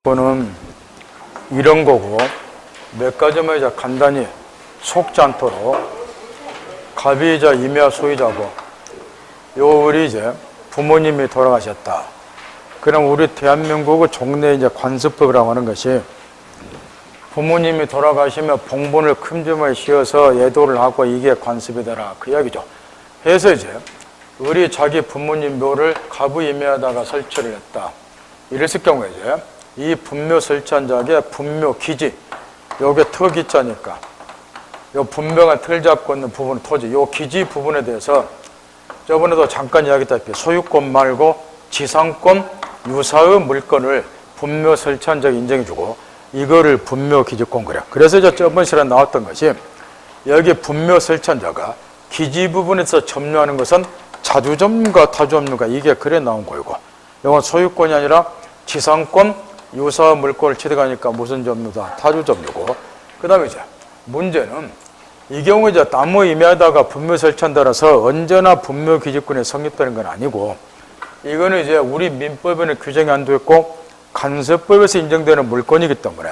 이거는 이런 거고, 몇 가지만 이제 간단히 속지 않도록 갑이자 임야 소유자고, 요 우리 이제 부모님이 돌아가셨다. 그럼 우리 대한민국의 종래 이제 관습법이라고 하는 것이, 부모님이 돌아가시면 봉본을 큼지막이 씌워서 예도를 하고 이게 관습이 되라, 그 이야기죠. 그래서 이제 우리 자기 부모님 묘를 가부임야에다가 설치를 했다. 이랬을 경우에 이제 이 분묘 설치한 자에게 분묘 기지, 요게 터기자니까 요 분묘가 틀 잡고 있는 부분, 토지, 요 기지 부분에 대해서 저번에도 잠깐 이야기했다시피 소유권 말고 지상권, 유사의 물건을 분묘 설치한 자에게 인정해주고, 이거를 분묘 기지권 그래. 그래서 저번 시간에 나왔던 것이, 여기 분묘 설치한 자가 기지 부분에서 점유하는 것은 자주점유가 타주점유가 이게 그래 나온 거이고, 이건 소유권이 아니라 지상권, 유사 물건을 취득하니까 무슨 점유다? 타주점유고. 그 다음에 이제 문제는 이 경우 이제 나무 임야에다가 분묘 설치한 따라서 언제나 분묘 기지권이 성립되는 건 아니고, 이거는 이제 우리 민법에는 규정이 안 되어 있고 간세법에서 인정되는 물건이기 때문에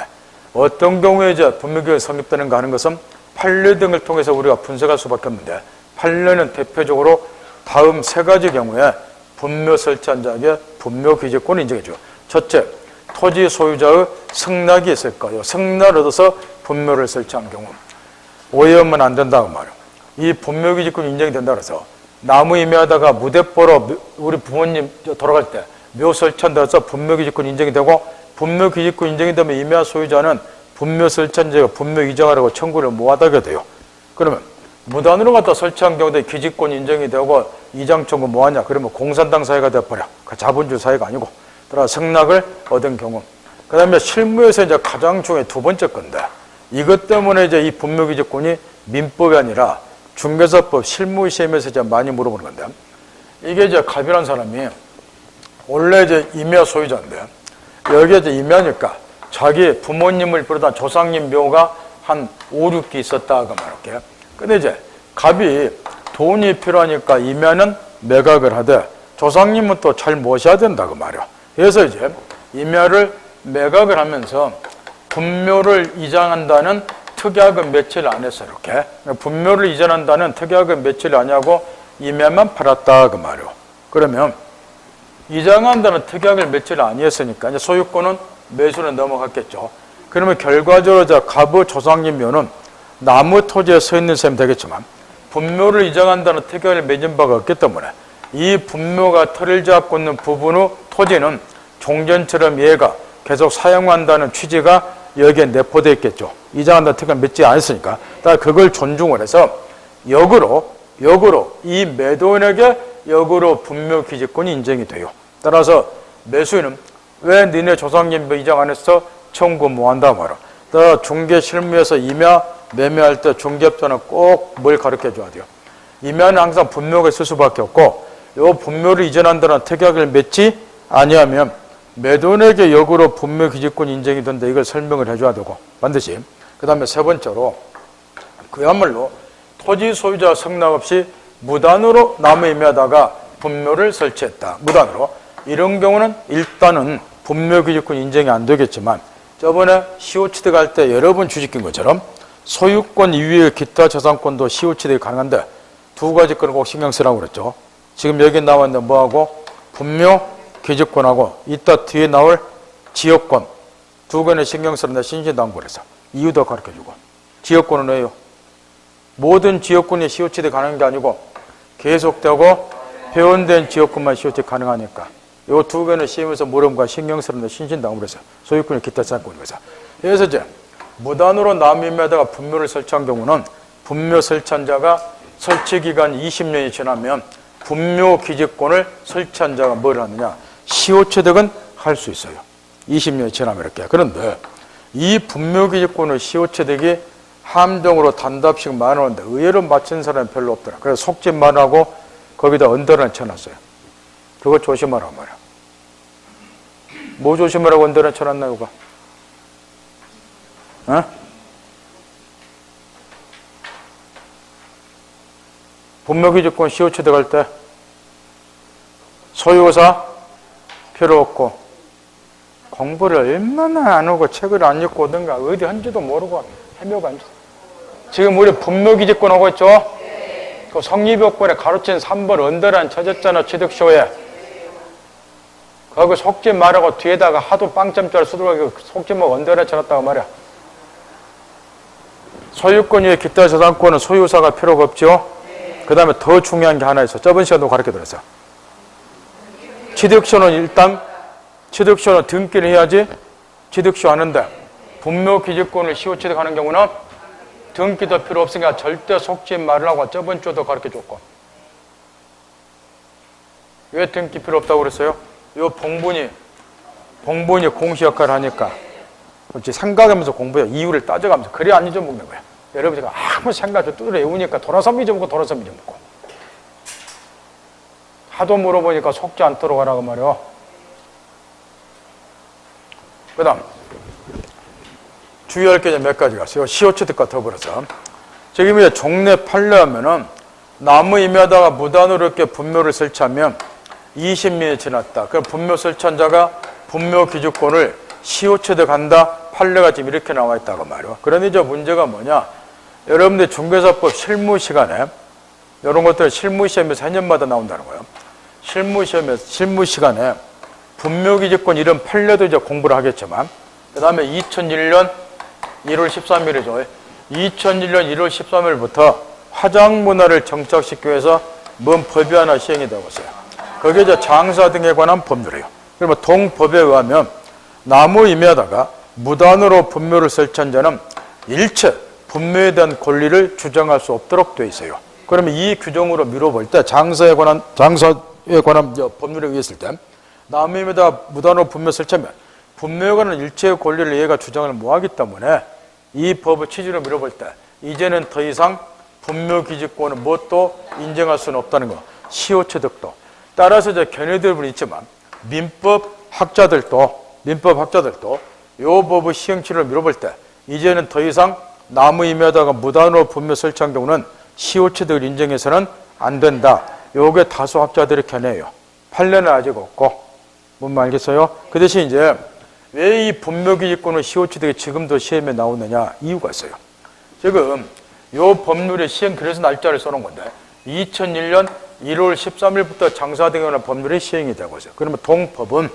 어떤 경우에 이제 분묘 기지권이 성립되는가 하는 것은 판례 등을 통해서 우리가 분석할 수밖에 없는데, 판례는 대표적으로 다음 세 가지 경우에 분묘 설치한 자에게 분묘 기지권을 인정해줘. 첫째, 토지 소유자의 승낙이 있을 거예요. 승낙을 얻어서 분묘를 설치한 경우 오해하면 안 된다고 말이에요. 이 분묘 기지권이 인정이 된다 그래서 나무 임야에다가 무대뽀로 우리 부모님 돌아갈 때 묘 설치한다 해서 분묘 기지권 인정이 되고, 분묘 기지권 인정이 되면 임야 소유자는 분묘 설치한 자가 분묘 이정하라고 청구를 못 하게 돼요. 그러면 무단으로 갖다 설치한 경우에 기지권 인정이 되고 이장 청구 뭐 하냐? 그러면 공산당 사회가 돼버려. 그 자본주의 사회가 아니고. 따라 승낙을 얻은 경우. 그 다음에 실무에서 이제 가장 중요한 두 번째 건데, 이것 때문에 이제 이 분묘 기지권이 민법이 아니라 중개사법 실무시험에서 이제 많이 물어보는 건데, 이게 이제 갑이라는 사람이 원래 이제 임야 소유자인데, 여기에 이제 임야니까 자기 부모님을 비롯한 조상님 묘가 한 5, 6개 있었다고 말할게요. 근데 이제 갑이 돈이 필요하니까 임야는 매각을 하되 조상님은 또 잘 모셔야 된다고 말이야. 그래서 이제 임야를 매각을 하면서 분묘를 이장한다는 특약은 며칠 안 했어, 이렇게. 분묘를 이전한다는 특약은 며칠 안 하고 임야만 팔았다, 그 말이야. 그러면 이장한다는 특약을 며칠 안 했으니까 이제 소유권은 매수는 넘어갔겠죠. 그러면 결과적으로 갑의 조상님 묘는 나무 토지에 서 있는 셈이 되겠지만, 분묘를 이장한다는 특약을 맺은 바가 없기 때문에 이 분묘가 털을 잡고 있는 부분의 토지는 종전처럼 얘가 계속 사용한다는 취지가 여기에 내포되어 있겠죠. 이장한다는 특약을 맺지 않았으니까. 따라 그걸 존중을 해서 역으로 이 매도인에게 역으로 분묘 기지권이 인정이 돼요. 따라서 매수인은 왜 니네 조상님 이장 안 했어? 청구 뭐 한다 말아. 따라 중개 실무에서 임야 매매할 때 중개업자는 꼭 뭘 가르쳐 줘야 돼요. 임야는 항상 분묘가 있을 수밖에 없고, 요 분묘를 이전한다는 특약을 맺지 아니하면 매도인에게 역으로 분묘 기지권 인정이 된다, 이걸 설명을 해줘야 되고, 반드시. 그 다음에 세 번째로, 그야말로 토지 소유자 승낙 없이 무단으로 나무 임야에다가 분묘를 설치했다. 무단으로. 이런 경우는 일단은 분묘 기지권 인정이 안 되겠지만, 저번에 시효 취득할 때 여러분 주식인 것처럼 소유권 이외의 기타 재산권도 시효 취득이 가능한데, 두 가지 거는 꼭 신경 쓰라고 그랬죠. 지금 여기 나와 있는 뭐하고? 분묘 기지권하고 이따 뒤에 나올 지역권, 두 개는 신경 쓰는데 신신당부해서 이유도 가르쳐주고. 지역권은 왜요? 모든 지역권이 시효 취득 가능한 게 아니고 계속되고 회원된 지역권만 시효 취득 가능하니까 이 두 개는 시험에서 물음과 신경 쓰는데 신신당부해서 소유권이 기타 재산권에서. 그래서 이제 무단으로 나무 임야에다가 분묘를 설치한 경우는 분묘 설치한 자가 설치 기간 20년이 지나면 분묘 기지권을 설치한 자가 뭘 하느냐? 시효 취득은 할 수 있어요. 20년이 지나면 이렇게. 그런데 이 분묘 기지권의 시효 취득이 함정으로 단답식 말하는데 의외로 맞춘 사람이 별로 없더라. 그래서 속짓만 하고 거기다 언더를 쳐놨어요. 그거 조심하라고 말이야. 뭐 조심하라고 언더를 쳐놨나, 이거? 어? 분묘 기지권 시효 취득할 때 소유사 필요 없고 공부를 얼마나 안 하고 책을 안 읽고 오든가 어디 한지도 모르고 헤매고 앉아. 지금 우리 분묘기지권 하고 있죠? 그 성리벽권에 가로친 3번 언더라인 쳐졌잖아, 취득쇼에. 거기 속지 말하고 뒤에다가 하도 빵점짜리 수두룩하게 속지 말고 언더라인 쳐놨다고 말이야. 소유권 위에 기타 저당권은 소유사가 필요가 없죠? 그 다음에 더 중요한 게 하나 있어. 저번 시간도 가르쳐 드렸어. 취득쇼는 일단, 취득쇼는 등기를 해야지 취득쇼 하는데, 분묘기지권을 시효 취득하는 경우는 등기도 필요 없으니까 절대 속지 말라고 저번 주도 가르쳐 줬고. 왜 등기 필요 없다고 그랬어요? 요 봉분이 공시 역할을 하니까 그렇지, 생각하면서 공부해요. 이유를 따져가면서. 그래야 안 잊어먹는 거야. 여러분 제가 아무 생각도 두드려 외우니까 돌아서 잊어먹고 돌아서 잊어먹고. 하도 물어보니까 속지 않도록 하라고 말이요. 그 다음 주의할 게 몇 가지가 있어요. 시효취득과 더불어서. 지금 이제 종래 판례하면은 나무 임야다가 무단으로 이렇게 분묘를 설치하면 20년이 지났다. 그럼 분묘 설치한 자가 분묘 기주권을 시효취득한다. 판례가 지금 이렇게 나와 있다고 말이에요. 그런데 이제 문제가 뭐냐? 여러분들 중개사법 실무 시간에 이런 것들 실무 시험에서 4년마다 나온다는 거예요. 실무 시간에 분묘 기주권 이런 판례도 이제 공부를 하겠지만, 그 다음에 2001년 1월 13일이죠. 2001년 1월 13일부터 화장 문화를 정착시키기 위해서 뭔 법이 하나 시행이 되고 있어요. 그게 이제 장사 등에 관한 법률이에요. 그러면 동법에 의하면 나무 임야다가 무단으로 분묘를 설치한 자는 일체 분묘에 대한 권리를 주장할 수 없도록 되어 있어요. 그러면 이 규정으로 미뤄볼 때 장사에 관한 법률에 의했을 때 나무 임야다가 무단으로 분묘 설치하면 분묘에 관한 일체의 권리를 얘가 주장을 못하기 때문에 이 법의 취지로 미뤄볼 때 이제는 더 이상 분묘기지권은 무엇도 인정할 수는 없다는 거. 시효취득도. 따라서 이제 견해들은 있지만 민법 학자들도 이 법의 시행치를 미뤄볼 때 이제는 더 이상 나무 임야다가 무단으로 분묘 설치한 경우는 시효취득을 인정해서는 안 된다. 요게 다수 학자들의 견해예요. 판례는 아직 없고. 뭔 말 알겠어요? 그 대신 이제 왜 이 분묘기지권의 시효취득이 지금도 시험에 나오느냐 이유가 있어요. 지금 요 법률의 시행, 그래서 날짜를 써놓은 건데 2001년 1월 13일부터 장사 등에 관한 법률이 시행이 되고 있어요. 그러면 동법은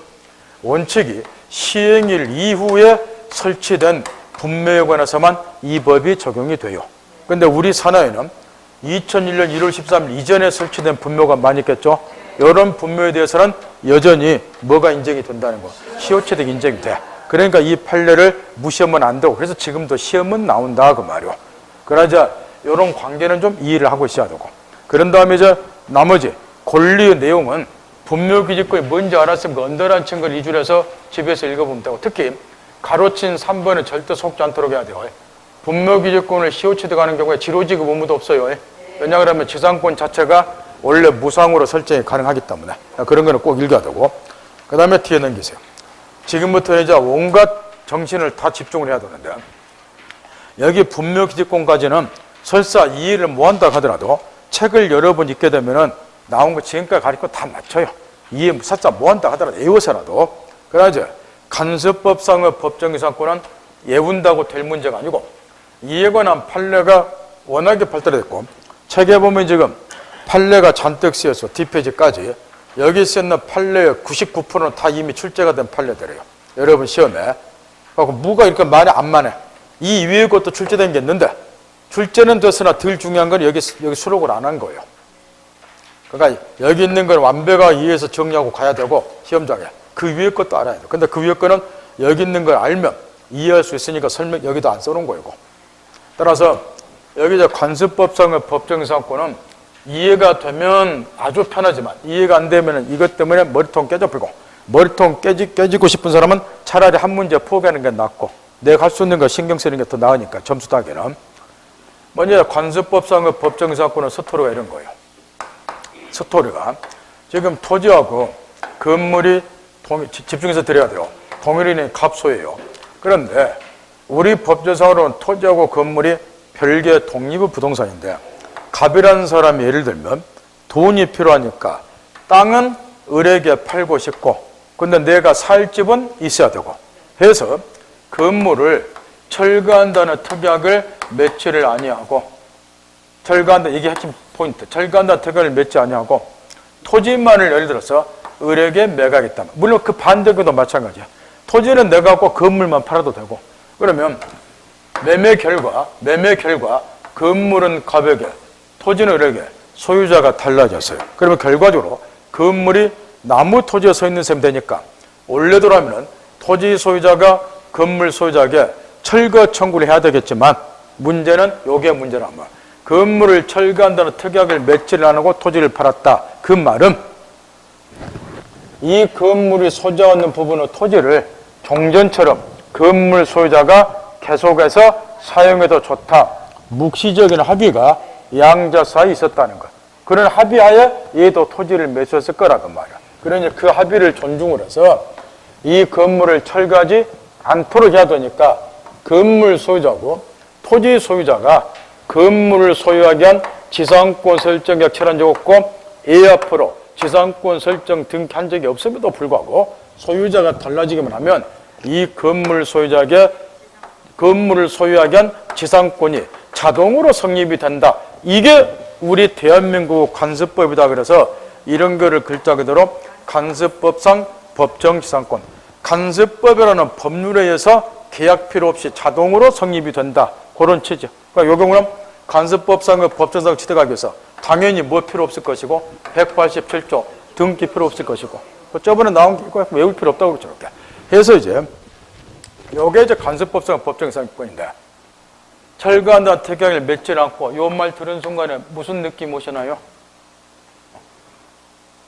원칙이 시행일 이후에 설치된 분묘에 관해서만 이 법이 적용이 돼요. 그런데 우리 산하에는 2001년 1월 13일 이전에 설치된 분묘가 많이 있겠죠. 이런 분묘에 대해서는 여전히 뭐가 인정이 된다는 거. 시효취득 인정이 돼. 그러니까 이 판례를 무시하면 안 되고, 그래서 지금도 시험은 나온다 그 말이요. 그러자 이런 관계는 좀 이해를 하고 있어야 되고, 그런 다음에 이제 나머지 권리의 내용은 분묘기지권이 뭔지 알았으면 그 언더라인 친구를 이줄해서 집에서 읽어보면 되고, 특히 가로친 3번은 절대 속지 않도록 해야 돼요. 분묘기지권을 시효취득하는 경우에 지로지급 의무도 없어요. 왜냐 그러면 지상권 자체가 원래 무상으로 설정이 가능하기 때문에 그런 거는 꼭 읽어야 되고, 그 다음에 뒤에 넘기세요. 지금부터 이제 온갖 정신을 다 집중을 해야 되는데, 여기 분묘기지권까지는 설사 이해를 못한다 하더라도 책을 여러 번 읽게 되면은 나온 거 지금까지 가르쳐 다 맞춰요. 이해 설사 못한다 하더라도 외워서라도. 그러나 이제 간섭법상의 법정이상권은 외운다고 될 문제가 아니고, 이에 관한 판례가 워낙에 발달했고, 책에 보면 지금 판례가 잔뜩 쓰여서 뒷페이지까지 여기 쓰는 판례의 99%는 다 이미 출제가 된 판례들이에요. 여러분 시험에. 그리고 뭐가 이렇게 많이 안 많아. 이 위에 것도 출제된 게 있는데 출제는 됐으나 덜 중요한 건 여기 수록을 안 한 거예요. 그러니까 여기 있는 걸 완벽하게 이해해서 정리하고 가야 되고, 시험장에 그 위에 것도 알아야 돼요. 근데 그 위에 거는 여기 있는 걸 알면 이해할 수 있으니까 설명 여기도 안 써놓은 거고. 따라서 여기 이제 관습법상의 법정이상권은 이해가 되면 아주 편하지만 이해가 안 되면 이것 때문에 머리통 깨져버리고, 머리통 깨지고 싶은 사람은 차라리 한 문제 포기하는 게 낫고, 내가 할 수 있는 거 신경 쓰는 게 더 나으니까 점수 따기는. 먼저 관습법상의 법정이상권은 스토리가 이런 거예요. 스토리가 지금 토지하고 건물이 집중해서 드려야 돼요. 동일인의 갑소예요. 그런데 우리 법제상으로는 토지하고 건물이 별개의 독립의 부동산인데, 갑이라는 사람이 예를 들면 돈이 필요하니까 땅은 을에게 팔고 싶고 근데 내가 살 집은 있어야 되고 해서 건물을 철거한다는 특약을 맺지를 아니하고 철거한다, 이게 핵심 포인트. 철거한다는 특약을 맺지 아니하고 토지만을 예를 들어서 을에게 매각했다. 물론 그 반대도 마찬가지야. 토지는 내가 갖고 건물만 팔아도 되고 그러면 매매 결과 건물은 갑에게 토지는 을에게 소유자가 달라졌어요. 그러면 결과적으로 건물이 나무 토지에 서 있는 셈이 되니까 원래대로라면 토지 소유자가 건물 소유자에게 철거 청구를 해야 되겠지만 문제는 요게 문제란 말. 건물을 철거한다는 특약을 맺지를 안 하고 토지를 팔았다. 그 말은 이 건물이 소재하는 부분의 토지를 종전처럼 건물 소유자가 계속해서 사용해도 좋다. 묵시적인 합의가 양자 사이에 있었다는 것. 그런 합의하에 얘도 토지를 매수했을 거라고 말이야. 그러니 그 합의를 존중을 해서 이 건물을 철거하지 않도록 해야 되니까 건물 소유자고 토지 소유자가 건물을 소유하기 위한 지상권 설정 약철한 적 없고 이 앞으로 지상권 설정 등기한 적이 없음에도 불구하고 소유자가 달라지기만 하면 이 건물 소유자에게 건물을 소유하기 위한 지상권이 자동으로 성립이 된다. 이게 우리 대한민국 관습법이다. 그래서 이런 거를 글자 그대로 관습법상 법정지상권. 관습법이라는 법률에 의해서 계약 필요 없이 자동으로 성립이 된다. 그런 취지. 그러니까 이 경우는 관습법상의 법정상 취득하기 위해서 당연히 뭐 필요 없을 것이고 187조 등기 필요 없을 것이고 저번에 나온 게 있고 외울 필요 없다고 그러죠. 이렇게 해서 이제 요게 이제 관습법상 법정지상권인데 철거한다는 특약을 맺지 않고 요 말 들은 순간에 무슨 느낌 오시나요?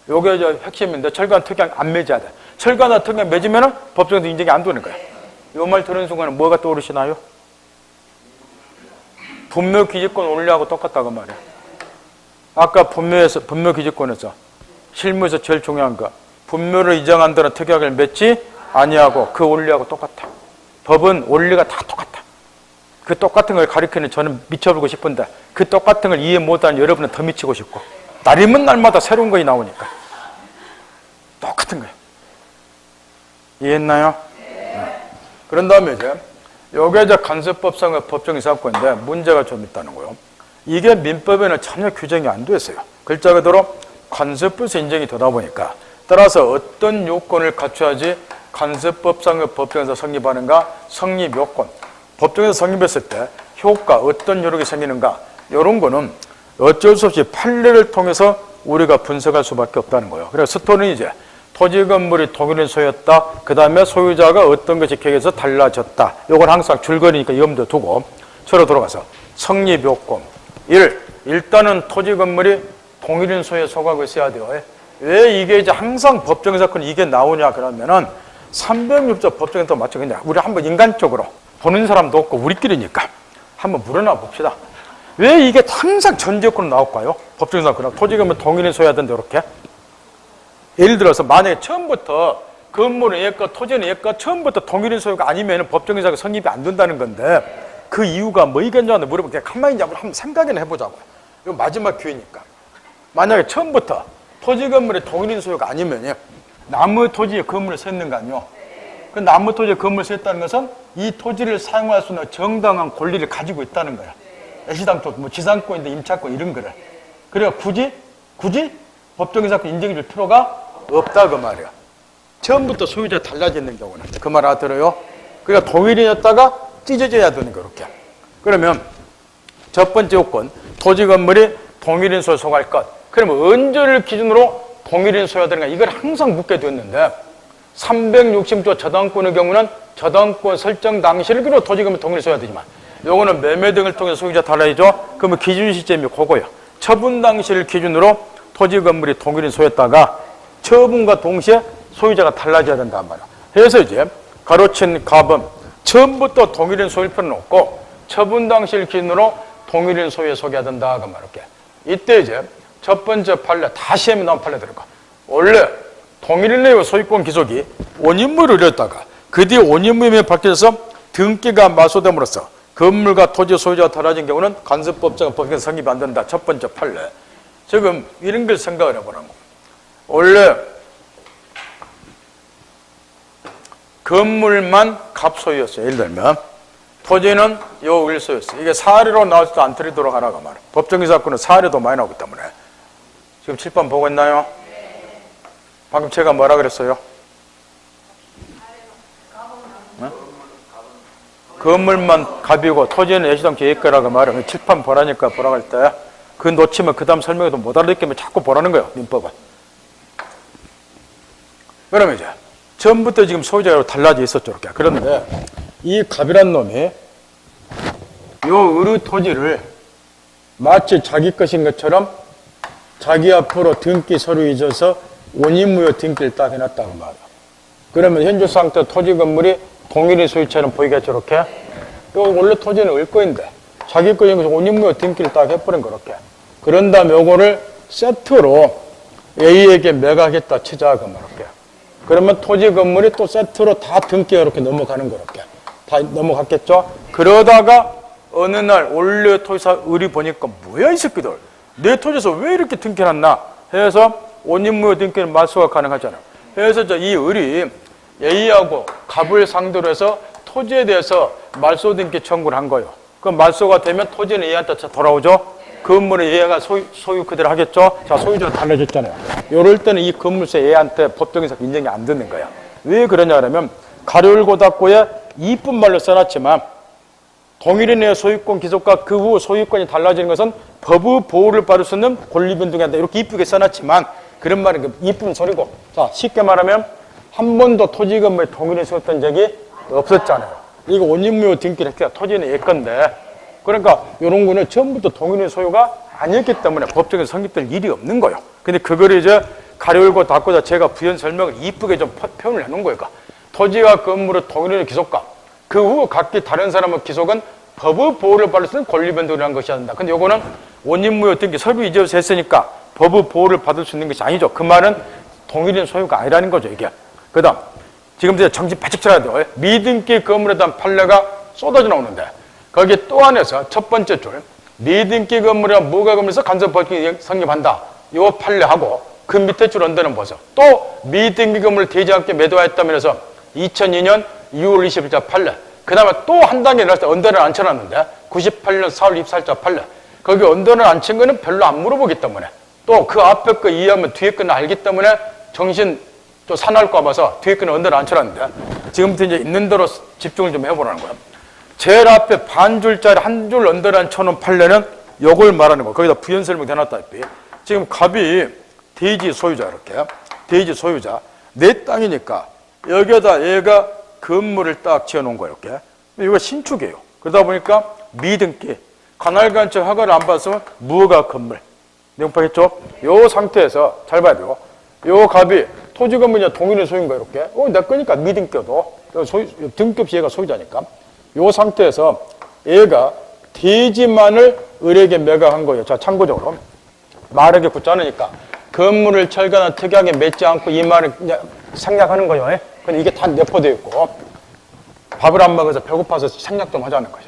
요게 이제 핵심인데 철거한 특약 안 맺어야 돼. 철거한다는 특약 맺으면은 법정에서 인정이 안 되는 거예요. 요 말 들은 순간에 뭐가 떠오르시나요? 분묘기지권 원리하고 똑같다고 말이야. 아까 분묘기지권에서 실무에서 제일 중요한 거 분묘를 이정한다는 특약을 맺지 아니하고 그 원리하고 똑같아. 법은 원리가 다 똑같아. 그 똑같은 걸 가르치는 저는 미쳐보고 싶은데 그 똑같은 걸 이해 못하는 여러분은 더 미치고 싶고 날이면 날마다 새로운 것이 나오니까 똑같은 거예요. 이해했나요? 네. 그런 다음에 이제 요게 이제 간섭법상의 법정지상권인데 문제가 좀 있다는 거예요. 이게 민법에는 전혀 규정이 안 돼 있어요. 글자 그대로 간섭법에서 인정이 되다 보니까 따라서 어떤 요건을 갖춰야지 간섭법상의 법정에서 성립하는가? 성립 요건. 법정에서 성립했을 때 효과, 어떤 효력이 생기는가? 이런 거는 어쩔 수 없이 판례를 통해서 우리가 분석할 수밖에 없다는 거예요. 그래서 스토는 이제 토지 건물이 독일인 소유였다. 그 다음에 소유자가 어떤 것이 계획에서 달라졌다. 이건 항상 줄거리니까 염두에 두고 서로 들어가서 성립 요건. 1. 일단은 토지 건물이 동일인 소유에 속하고 있어야 돼요. 왜 이게 이제 항상 법정사건 이게 나오냐 그러면은 306조 법정에서 맞죠. 그냥 우리 한번 인간적으로 보는 사람도 없고 우리끼리니까 한번 물어나 봅시다. 왜 이게 항상 전제요건으로 나올까요? 법정사건 토지 건물 동일인 소유해야 된다 이렇게. 예를 들어서 만약에 처음부터 건물은 얘가 토지는 얘가 처음부터 동일인 소유가 아니면 법정사건 성립이 안 된다는 건데 그 이유가 뭐이겠냐고 물어보면 그냥 가만히 한번 생각이나 해보자고요. 이거 마지막 기회니까. 만약에 처음부터 토지 건물이 동일인 소유가 아니면요. 나무 토지에 건물을 셌는 거 아니요. 그 나무 토지에 건물을 셌다는 것은 이 토지를 사용할 수 있는 정당한 권리를 가지고 있다는 거야. 애시당초 뭐 지상권인데 임차권 이런 거를. 그래서 굳이 법정사건 인정해 줄 필요가 없다 그 말이야. 처음부터 소유자가 달라지는 경우는. 그 말 알아들어요? 그러니까 동일인이었다가 찢어져야 되는 거 이렇게. 그러면 첫 번째 요건 토지 건물이 동일인 소유에 속할 것. 그러면 언제를 기준으로 동일인 소유가 되는가 이걸 항상 묻게 되었는데 360조 저당권의 경우는 저당권 설정 당시를 기준으로 토지 건물 동일인 소유가 되지만 요거는 매매 등을 통해서 소유자 달라지죠. 그러면 기준 시점이 그거예요. 처분 당시를 기준으로 토지 건물이 동일인 소유였다가 처분과 동시에 소유자가 달라져야 된단 말이야. 그래서 이제 가로친 갑은 처음부터 동일인 소유일 필요는 없고 처분 당시를 기준으로 동일인 소유에 속해야 된다 그 말이야. 이때 이제 첫 번째 판례 다 시험에 나온 판례 들어가. 원래 동일인의 소유권 기속이 원인물을 이뤘다가 그 뒤에 원인물이 바뀌어서 등기가 마소됨으로써 건물과 토지 소유자가 달라진 경우는 간섭법상 법에서 성립이 안 된다. 첫 번째 판례. 지금 이런 걸 생각을 해보라고. 원래 건물만 갑소유였어요. 예를 들면 토지는 요 을소였어요. 이게 사례로 나와서도 안 틀리도록 하라고 말이에요. 법정기 사건은 사례도 많이 나오기 때문에. 지금 칠판 보고 있나요? 방금 제가 뭐라 그랬어요? 네? 건물만 갑이고 토지는 예시동 계획가라고 말하면 칠판 보라니까 보라고 할 때 그 놓치면 그 다음 설명에도 못 알아듣겠면 자꾸 보라는 거예요. 민법은. 그러면 이제 전부터 지금 소유자로 달라져 있었죠. 이렇게. 그런데 이 갑이란 놈이 요 을의 토지를 마치 자기 것인 것처럼 자기 앞으로 등기 서류 잊어서 원인무효 등기를 딱 해놨다고 말이야. 그러면 현재 상태 토지 건물이 동일인 소유처럼 보이겠죠. 이렇게. 요 원래 토지는 을 거인데 자기 거인 것을 원인무효 등기를 딱 해버린 거렇게. 그런 다음에 요거를 세트로 A에게 매각했다 치자 그 말이야. 그러면 토지 건물이 또 세트로 다 등기가 이렇게 넘어가는 거렇게. 다 넘어갔겠죠? 그러다가 어느 날 원래 토지사 을이 보니까 뭐야 이 새끼들. 내 토지에서 왜 이렇게 등기해놨나 해서 원인무효 등기는 말소가 가능하잖아요. 그래서 이 을이 A하고 갑을 상대로 해서 토지에 대해서 말소 등기 청구를 한 거예요. 그 말소가 되면 토지는 A한테 돌아오죠. 건물은 A가 소유 그대로 하겠죠. 자, 소유자가 달라졌잖아요. 이럴 때는 이 건물세 A한테 법정에서 인정이 안 되는 거야. 왜 그러냐 하면 가로열고 닫고에 이쁜 말로 써놨지만 동일인의 소유권 기속과 그 후 소유권이 달라지는 것은 법의 보호를 받을 수 있는 권리 변동이 한다. 이렇게 이쁘게 써놨지만 그런 말은 이쁜 소리고. 자, 쉽게 말하면 한 번도 토지 건물에 동일인이 세웠던 적이 없었잖아요. 이거 원인무효 등기를 했어요. 토지는 얘 건데. 그러니까 이런 거는 처음부터 동일인 소유가 아니었기 때문에 법정에서 성립될 일이 없는 거예요. 근데 그걸 이제 가려울고 닫고자 제가 부연 설명을 이쁘게 좀 표현을 해놓은 거예요. 토지와 건물의 동일인의 기속과 그 후 각기 다른 사람의 기속은 법의 보호를 받을 수 있는 권리 변동이라는 것이 한다. 근데 요거는 원인무효 등기 설부 이제서 했으니까 법의 보호를 받을 수 있는 것이 아니죠. 그 말은 동일인 소유가 아니라는 거죠, 이게. 그 다음, 지금 이제 정신 바짝 차려야 돼요. 미등기 건물에 대한 판례가 쏟아져 나오는데, 거기 또 안에서 첫 번째 줄, 미등기 건물이나 무가 건물에서 간섭법규이 성립한다. 요 판례하고, 그 밑에 줄 언더는 보세요. 또 미등기 건물을 대지 않게 매도하였다면서 2002년 6월 20일자 판례. 그 다음에 또 한 단계 내렸을 때 언더를 안 쳐놨는데 98년 4월 24일자 판례. 거기 언더를 안 친 거는 별로 안 물어보기 때문에 또 그 앞에 거 이해하면 뒤에 거는 알기 때문에 정신 또 사나울까 봐서 뒤에 거는 언더를 안 쳐놨는데 지금부터 이제 있는 대로 집중을 좀 해보라는 거야. 제일 앞에 반 줄짜리 한 줄 언더를 안 쳐놓은 판례는 요걸 말하는 거야. 거기다 부연 설명 해놨다시피 지금 갑이 대지 소유자 이렇게 대지 소유자 내 땅이니까 여기에다 얘가 건물을 딱 지어놓은 거예요. 이렇게. 이거 신축이에요. 그러다 보니까 미등기, 관할관청 허가를 안 받았으면 무허가 건물. 명확하겠죠? 요 상태에서 잘 봐야 돼요. 요 갑이 토지 건물이냐 동일인 소유인 거예요. 이렇게. 내 거니까 미등기도 등기 없이 얘가 소유자니까. 요 상태에서 얘가 대지만을 을에게 매각한 거예요. 자, 참고적으로 말하기 굳지 않으니까 건물을 철거나 특이하게 맺지 않고 이 말을 생략하는 거예요. 근데 이게 다 내포되어 있고 밥을 안 먹어서 배고파서 생략 좀 하자는 거죠.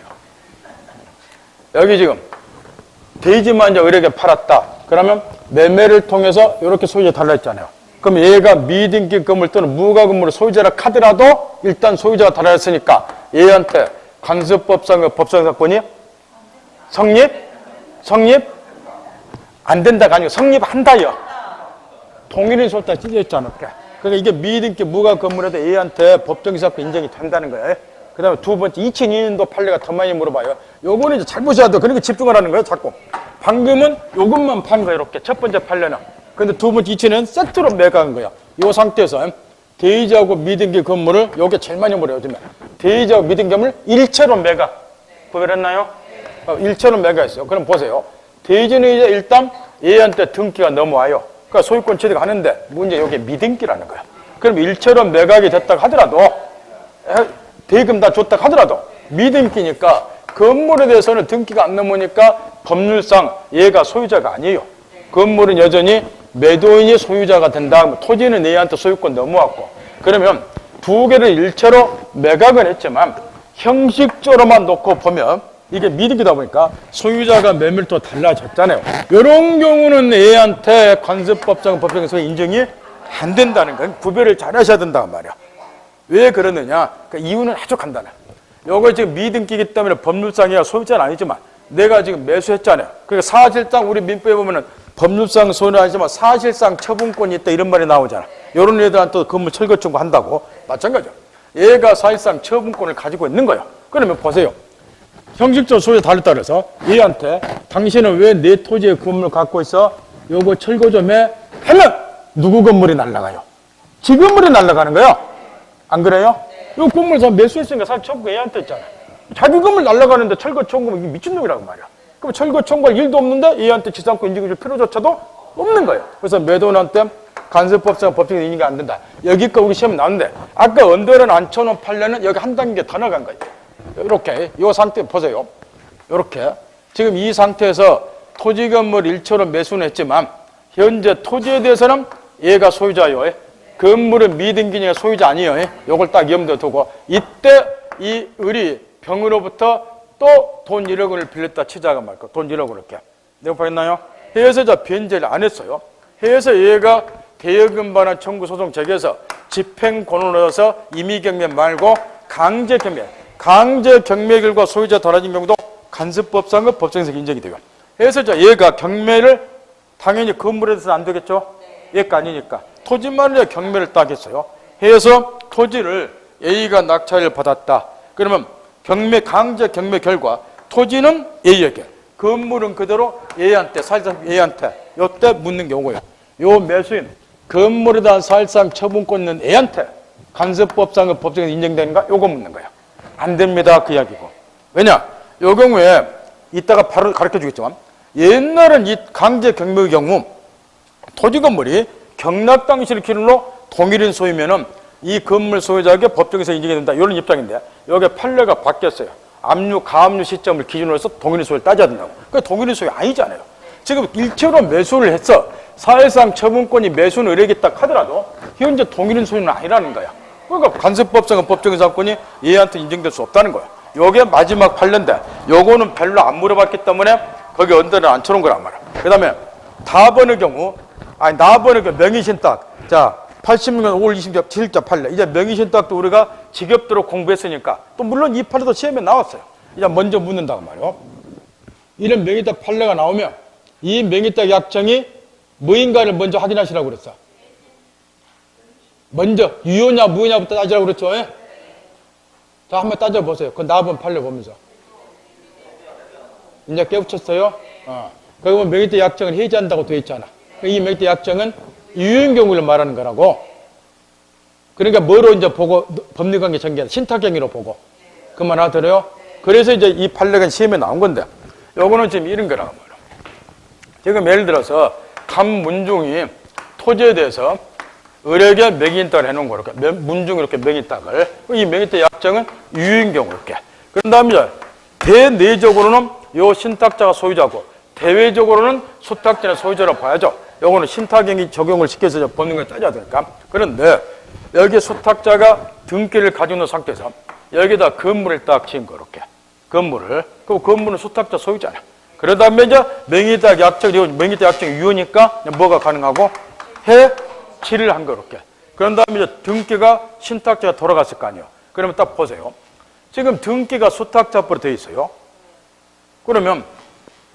여기 지금 대지만 이제 을에게 팔았다. 그러면 매매를 통해서 이렇게 소유자 달라졌잖아요. 그럼 얘가 미등기 건물 또는 무가 건물의 소유자라 하더라도 일단 소유자가 달라졌으니까 얘한테 간섭법상의 법상사건이 성립 안 된다가 아니고 성립한다요. 동일인 소유자 찢어졌잖아. 그러니까 이게 미등기 무가 건물에도 A한테 법정기사건 인정이 된다는 거예요. 그 다음에 두 번째 2002년도 판례가 더 많이 물어봐요. 요거는 이제 잘못이야 돼. 그러니까 집중하라는 거예요. 자꾸. 방금은 요것만 판 거예요. 이렇게 첫 번째 판례는. 근데 두 번째 2002년은 세트로 매각한 거야. 요 상태에서 대지하고 미등기 건물을 요게 제일 많이 물어요. 요즘에. 대지하고 미등기 건물 일체로 매각. 구별했나요? 일체로 매각했어요. 그럼 보세요. 대지는 이제 일단 A한테 등기가 넘어와요. 그러니까 소유권 취득 하는데 문제 여기 미등기라는 거야. 그럼 일체로 매각이 됐다 하더라도 대금 다 줬다 하더라도 미등기니까 건물에 대해서는 등기가 안 넘으니까 법률상 얘가 소유자가 아니에요. 건물은 여전히 매도인이 소유자가 된다. 토지는 A한테 소유권 넘어왔고 그러면 두 개를 일체로 매각은 했지만 형식적으로만 놓고 보면 이게 미등기다 보니까 소유자가 매물도 달라졌잖아요. 이런 경우는 A한테 관습법상 법정에서 인정이 안 된다는 건 구별을 잘 하셔야 된단 말이야. 왜 그러느냐? 그 이유는 아주 간단해. 요거 지금 미등기이기 때문에 법률상이야 소유자는 아니지만 내가 지금 매수했잖아요. 그러니까 사실상 우리 민법에 보면은 법률상 소유는 아니지만 사실상 처분권이 있다 이런 말이 나오잖아. 이런 애들한테 건물 철거 청구한다고 마찬가지죠. 얘가 사실상 처분권을 가지고 있는 거예요. 그러면 보세요. 형식적 소유에 달렸다 그래서 얘한테 당신은 왜 내 토지의 건물을 갖고 있어? 요거 철거 좀 해. 하면 누구 건물이 날아가요? 지 건물이 날아가는 거야. 안 그래요? 요 건물 다 매수했으니까 사실 청구가 얘한테 있잖아. 자기 건물 날아가는데 철거 청구면 이게 미친놈이라고 말이야. 그럼 철거 청구할 일도 없는데 얘한테 지상권 인정해줄 필요조차도 없는 거예요. 그래서 매도인한테 간섭법상 법적인 인정이 안 된다. 여기까지 우리 시험에 나왔는데 아까 언더는 앉혀놓은 판례는 여기 한 단계 더 나간 거예요. 이렇게 이 상태 보세요. 이렇게 지금 이 상태에서 토지 건물 1초로 매수는 했지만 현재 토지에 대해서는 얘가 소유자요. 건물은 미등기니까 소유자 아니에요. 이걸 딱 염두에 두고 이때 이 을이 병으로부터 또 돈 1억 원을 빌렸다 치자가 말까. 돈 1억 원 이렇게. 내가 보였나요? 해외세자 변제를 안 했어요. 해외세 얘가 대여금 반환 청구 소송 제기해서 집행권을 얻어서 임의경매 말고 강제경매. 강제경매 결과 소유자 달라진 경우도 간섭법상의 법정에서 인정이 돼요. 해외세자 얘가 경매를 당연히 건물에 대해서는 안 되겠죠? 얘가 아니니까. 토지만을 경매를 딱 했어요. 해서 토지를 A가 낙찰을 받았다. 그러면 강제 경매 결과 토지는 A에게, 건물은 그대로 A한테, 사실상 A한테 요때 묻는 경우고요. 요 매수인, 건물에 대한 사실상 처분권 있는 A한테 간섭법상의 법정에서 인정되는가? 요거 묻는 거야. 안 됩니다. 그 이야기고. 왜냐? 요 경우에 이따가 바로 가르쳐 주겠지만 옛날은 이 강제 경매의 경우 토지 건물이 경락 당시를 기준으로 동일인 소유면은 이 건물 소유자에게 법정에서 인정이 된다. 이런 입장인데 여기 판례가 바뀌었어요. 압류, 가압류 시점을 기준으로 해서 동일인 소유를 따져야 된다고. 그 동일인 소유 아니잖아요. 지금 일체로 매수를 했어. 사실상 처분권이 매수는 의뢰겠다 하더라도 현재 동일인 소유는 아니라는 거야. 그러니까 간섭법상의 법정의 사건이 얘한테 인정될 수 없다는 거야. 요게 마지막 판례인데 요거는 별로 안 물어봤기 때문에 거기 언더를 안 쳐놓은 거란 말이야. 그 다음에 다번의 경우, 나번의 경우 명의신탁. 자, 80년 5월 27일자 판례. 이제 명의신탁도 우리가 지겹도록 공부했으니까 또 물론 이 판례도 시험에 나왔어요. 이제 먼저 묻는다고 말이요. 이런 명의탁 판례가 나오면 이 명의탁 약정이 뭐인가를 먼저 확인하시라고 그랬어. 먼저 유효냐 무효냐부터 따지라고 그랬죠. 예? 자, 한번 따져보세요. 그 나번 판례 보면서. 이제 깨우쳤어요? 거기 보면 명의탁 약정을 해지한다고 되어 있잖아. 이 명의탁 약정은 유효인 경우를 말하는 거라고. 그러니까 뭐로 이제 보고 법리관계 전개한 신탁행위로 보고 그 말 알아들어요? 그래서 이제 이 판례가 시험에 나온 건데 요거는 지금 이런 거라고 말이야. 지금 예를 들어서 간문중이 토지에 대해서 을에게 명의인탁을 해놓은 거 이렇게 문중이 이렇게 명의인탁을 이 명의인탁 약정은 유효인 경우 이렇게. 그런 다음에 대내적으로는 요 신탁자가 소유자고 대외적으로는 수탁자는 소유자라고 봐야죠. 요거는 신탁행위 적용을 시켜서 법률을 따져야 되니까. 그런데 여기 수탁자가 등기를 가지고 있는 상태에서 여기다 건물을 딱 지은 거 이렇게. 건물을. 그 건물은 수탁자 소유자냐. 그러다 보면 이제 명의인탁 약정, 명의인탁 약정이 유효니까 뭐가 가능하고 해지를 한 거 이렇게. 그런 다음에 이제 등기가 신탁자가 돌아갔을 거 아니에요. 그러면 딱 보세요. 지금 등기가 수탁자법으로 되어 있어요. 그러면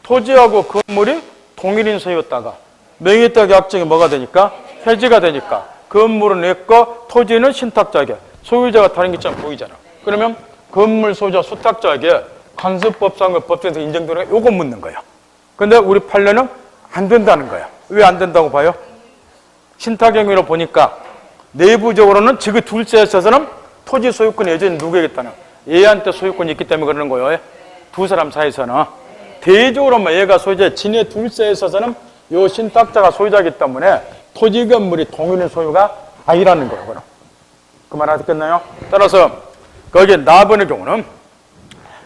토지하고 건물이 동일인 소유였다가 명의인탁 약정이 뭐가 되니까? 해지가 되니까 건물은 내 거, 토지는 신탁자에게 소유자가 다른 것처럼 보이잖아. 그러면 건물 소유자 수탁자에게 간섭법상의 법정에서 인정되는 거 요거 묻는 거야. 근데 우리 판례는 안 된다는 거야. 왜 안 된다고 봐요? 신탁행위로 보니까 내부적으로는 지그 둘째에 있어서는 토지 소유권이 여전히 누구에게 있다는 얘한테 소유권이 있기 때문에 그러는 거예요. 두 사람 사이에서는. 대외적으로만 얘가 소유자, 지네 둘째에 있어서는 요 신탁자가 소유자이기 때문에 토지 건물이 동일인 소유가 아니라는 거예요. 그 말 알겠나요? 따라서 거기에 나번의 경우는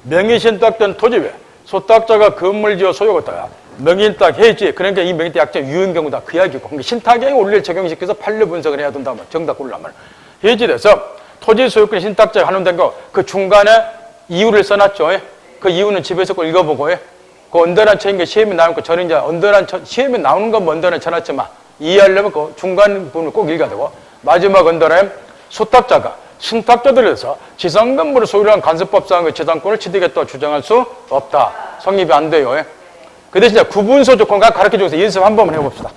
명의신탁된 토지 외 소탁자가 건물 지어 소유가 있다가 명의인탁 해지, 그러니까 이 명의인탁 약정 유효인 경우다 그 이야기고, 그러니까 신탁행위 원리를 적용시켜서 판례 분석을 해야 된다면 정답 고르려면 해지돼서 토지 소유권 신탁자가 한원된 거 그 중간에 이유를 써놨죠. 그 이유는 집에서 꼭 읽어보고 그 언더란 쳐인 게 시험에 나오는 거 저는 이제 언더란 시험에 나오는 건 뭐 언더란 쳐놨지만 이해하려면 그 중간 부분을 꼭 읽어야 되고 마지막 언더란 수탁자가 신탁자들에서 지상 건물을 소유한 간섭법상의 재산권을 취득했다고 주장할 수 없다. 성립이 안 돼요. 그 대신 구분소조건 가르쳐주면서 연습 한 번만 해봅시다.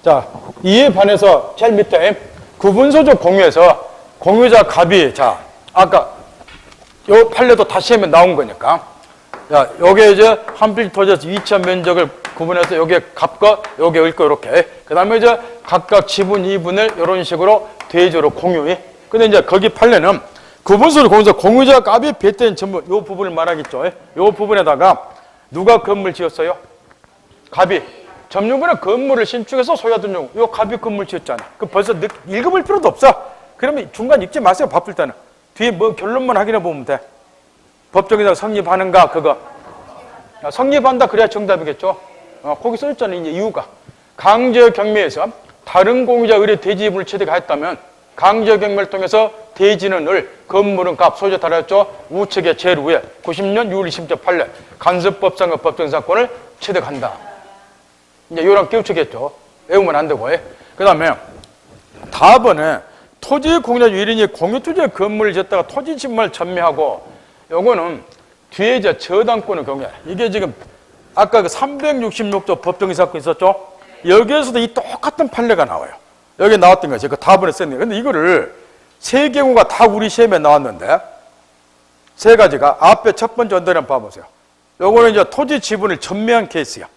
자, 이에 반해서 제일 밑에 구분소조 공유에서 공유자 갑이, 자, 아까 요 판례도 다시 하면 나온 거니까. 자, 요게 이제 한 필지 토지에서 2차 면적을 구분해서 요게 갑과 요게 을거 이렇게. 그 다음에 이제 각각 지분 2분을 이런 식으로 대조로 공유해. 근데 이제 거기 판례는 구분소를 공유해서 공유자 갑이 배태인 전부 요 부분을 말하겠죠. 요 부분에다가 누가 건물 지었어요? 갑이. 점유물은 건물을 신축해서 소유하던 중, 요 갑이 건물 지었잖아. 그 벌써 읽어볼 필요도 없어. 그러면 중간 읽지 마세요, 바쁠 때는. 뒤에 뭐 결론만 확인해 보면 돼. 법정에서 성립하는가, 그거. 성립한다, 그래야 정답이겠죠. 거기 써있잖아요, 이제 이유가. 강제 경매에서 다른 공유자 의뢰 대지분을 취득하였다면 강제 경매를 통해서 대지는 을, 건물은 갑, 소유자 달았죠. 우측의 제일 위에 90년 6월 20일 판례 간섭법상의 법정사건을 취득한다. 이제 요랑 끼우치겠죠. 외우면 안 되고. 그 다음에 다번에 토지 공유자 유일인이 공유투지의 건물을 짓다가 토지 지분을 전매하고, 요거는 뒤에 이제 저당권을 경우에 이게 지금 아까 그 366조 법정이 사건 있었죠? 여기에서도 이 똑같은 판례가 나와요. 여기 나왔던 거죠. 그 다번에 썼네요. 근데 이거를 세 경우가 다 우리 시험에 나왔는데, 세 가지가 앞에 첫 번째 언더를 한번 봐보세요. 요거는 이제 토지 지분을 전매한 케이스야.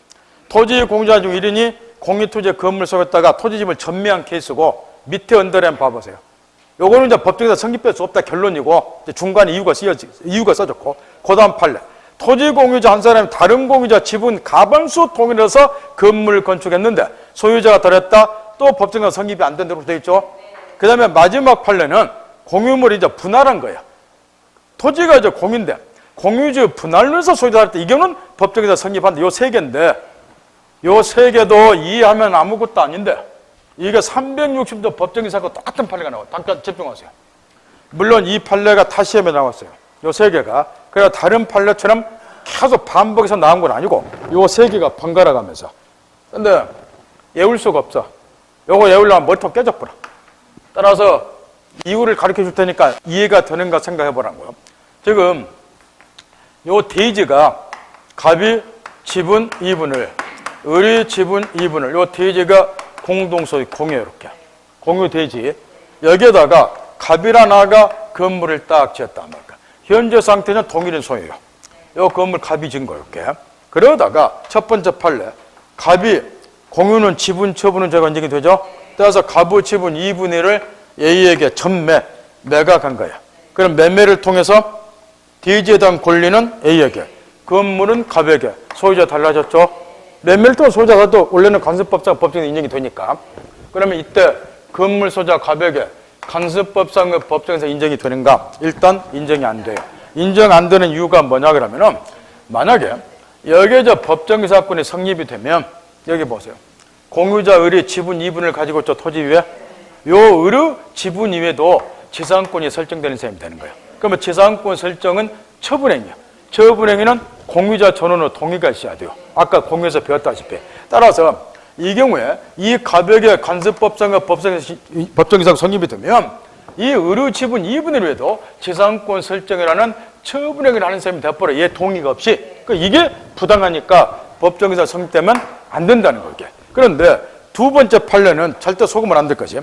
토지 공유자 중 1인이 공유투지의 건물 속에다가 토지 지분을 전매한 케이스고, 밑에 언더를 한번 봐보세요. 요거는 이제 법정에서 성립될 수 없다 결론이고, 중간에 이유가 써졌고, 그 다음 판례. 토지 공유자 한 사람이 다른 공유자 지분 가반수 통일해서 건물을 건축했는데 소유자가 덜했다. 또 법정에서 성립이 안 된다고 되어 있죠. 그 다음에 마지막 판례는 공유물이 이제 분할한 거예요. 토지가 이제 공유인데 공유지 분할로 해서 소유자 덜했다. 이거는 법정에서 성립한다. 요 세 개인데, 요 세 개도 이해하면 아무것도 아닌데, 이게 360도 법정의 사건 똑같은 판례가 나와요. 잠깐 집중하세요. 물론 이 판례가 타 시험에 나왔어요. 요 세 개가. 그래서 다른 판례처럼 계속 반복해서 나온 건 아니고 요 세 개가 번갈아 가면서. 근데 외울 수가 없어. 요거 외우려면 머리통 깨져버려. 따라서 이유를 가르쳐 줄 테니까 이해가 되는가 생각해 보라고요. 지금 요 대지가 갑이 지분 2분을, 을이 지분 2분을, 요 대지가 공동소유, 공유 이렇게. 공유 대지. 여기에다가 갑이라 나가 건물을 딱 지었단 말이야. 현재 상태는 동일인 소유예요. 요 건물 갑이 지은 거 이렇게. 그러다가 첫 번째 판례. 갑이 공유는 지분 처분은 제가 인정이 되죠. 따라서 갑의 지분 2분의 1을 A에게 전매, 매각한 거야. 그럼 매매를 통해서 대지에 대한 권리는 A에게, 건물은 갑에게, 소유자 달라졌죠. 매매를 통해 소유자가 또 원래는 간섭법상 법정에 인정이 되니까. 그러면 이때 건물 소유자 갑에게 간섭법상의 법정에서 인정이 되는가? 일단 인정이 안 돼요. 인정 안 되는 이유가 뭐냐 그러면은, 만약에 여기에 저 법정의 사건이 성립이 되면 여기 보세요. 공유자 을이 지분 2분을 가지고 있죠. 토지 위에. 요 을의 지분 이외에도 재산권이 설정되는 셈이 되는 거예요. 그러면 재산권 설정은 처분행위야. 처분행위는 공유자 전원의 동의가 있어야 돼요. 아까 공유에서 배웠다시피. 따라서 이 경우에 이 갑에게 간섭법상의 법정이상 성립이 되면 이 을의 지분 2분의 1에도 재산권 설정이라는 처분행위를 하는 셈이 돼버려. 얘 동의가 없이. 이게 부당하니까 법정이상 성립되면 안 된다는 거게. 그런데 두 번째 판례는 절대 속으면 안 될 것이,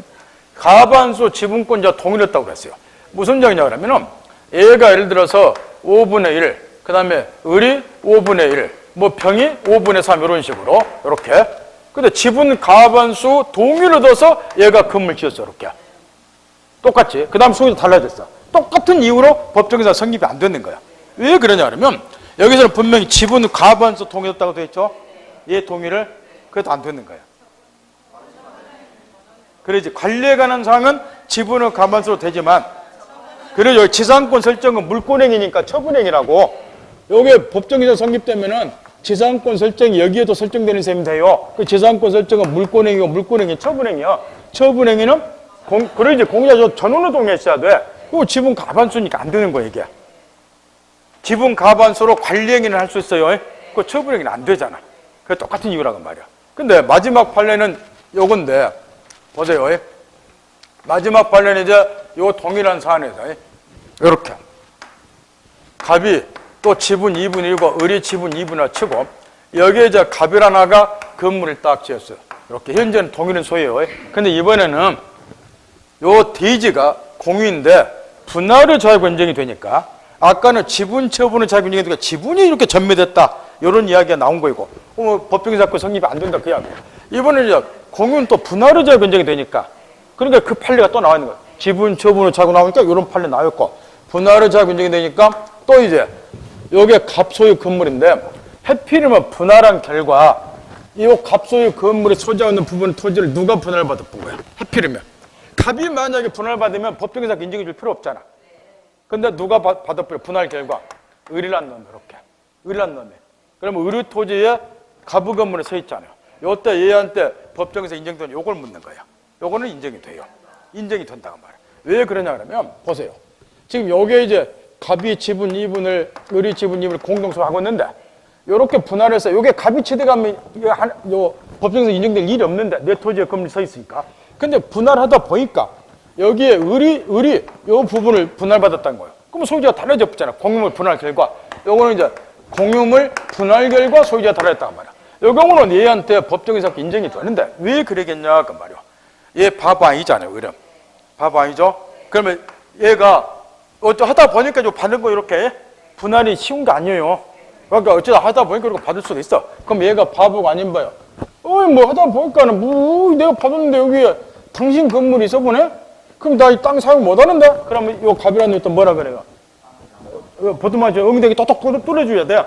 가반수 지분권자 동의를 했다고 그랬어요. 무슨 얘기냐 그러면은, 얘가 예를 들어서 5분의 1, 그 다음에 을이 5분의 1, 뭐 병이 5분의 3 이런 식으로 이렇게. 근데 지분 가반수 동의를 얻어서 얘가 건물 지었어 이렇게. 똑같이. 그 다음 소유도 달라졌어. 똑같은 이유로 법정에서 성립이 안 되는 거야. 왜 그러냐 그러면 여기서는 분명히 지분 가반수 동의했다고 되어 있죠. 얘 동의를 그래도 안 되는 거야. 그래야지 관리에 관한 사항은 지분의 가반수로 되지만, 그래서 여기 지상권 설정은 물권행위니까 처분행위라고. 여기 법정에서 성립되면은 지상권 설정이 여기에도 설정되는 셈이 돼요. 그 지상권 설정은 물권행위고 물권행위 처분행위야. 처분행위는 그래야지 공유자 전원의 동의했어야 돼. 그거 지분 가반수니까 안 되는 거야 이게. 지분 가반수로 관리행위는 할 수 있어요. 그 처분행위는 안 되잖아. 그게 똑같은 이유라고 말이야. 근데 마지막 판례는 요건데 보세요. 마지막 판례는 이제 요 동일한 사안에서 이렇게 갑이 또 지분 2분의 1과 을이 지분 2분의 치고 여기에 이제 갑이라나가 건물을 딱 지었어요. 이렇게 현재는 동일한 소유예요. 근데 이번에는 요 대지가 공유인데 분할의 자유 변경이 되니까 아까는 지분 처분의 자유 변경이 되니까 지분이 이렇게 전매됐다 이런 이야기가 나온 거이고 법정에서 자꾸 성립이 안 된다 그 이야기. 이번에 이제 공유는 또 분할의 자유 변경이 되니까 그러니까 그 판례가 또 나와 있는 거예요. 지분 처분의 자유 나오니까 이런 판례 나왔고 분할의 자유 변경이 되니까 또 이제 요게 갑소유 건물인데 해필이면 분할한 결과 이 갑소유 건물에 소재하고 있는 부분 토지를 누가 분할받았던 거야? 해필이면 갑이 만약에 분할받으면 법정에서 인정해 줄 필요 없잖아. 근데 누가 받아버려? 분할 결과 을이란 놈이 이렇게 을이란 놈이 그러면 을의 토지에 갑의 건물에 서 있잖아요. 요때 얘한테 법정에서 인정되는 요걸 묻는 거야. 요거는 인정이 돼요. 인정이 된다고 말이야. 왜 그러냐 그러면 보세요. 지금 요게 이제 갑이 지분 2분을 을이 지분 2분을 공동소유하고 있는데 요렇게 분할해서 요게 갑이 취득하면 요 법정에서 인정될 일이 없는데 내 토지에 건물이 서 있으니까. 근데 분할하다 보니까 여기에 을이 요 부분을 분할받았다는 거예요. 그럼 소유자가 달라져 붙잖아. 공유물 분할 결과. 요거는 이제 공유물 분할 결과 소유자가 달라졌다고 말이야. 요 경우는 얘한테 법정에서 인정이 되는데 왜 그러겠냐 그 말이야. 얘 바보 아니잖아요. 을은 바보 아니죠? 그러면 얘가 하다 보니까 좀 받는 거 이렇게 분할이 쉬운 거 아니에요. 그러니까 어쩌다 하다 보니까 이렇게 받을 수가 있어. 그럼 얘가 바보가 아닌 거예요. 뭐 하다 보니까는 내가 받았는데 여기에 당신 건물이 있어 보네? 그럼 나 이 땅 사용 못 하는데? 그러면 요 갑이라는 애 또 뭐라 그래요? 보통만 엉덩이 똑똑 뚫어줘야 돼.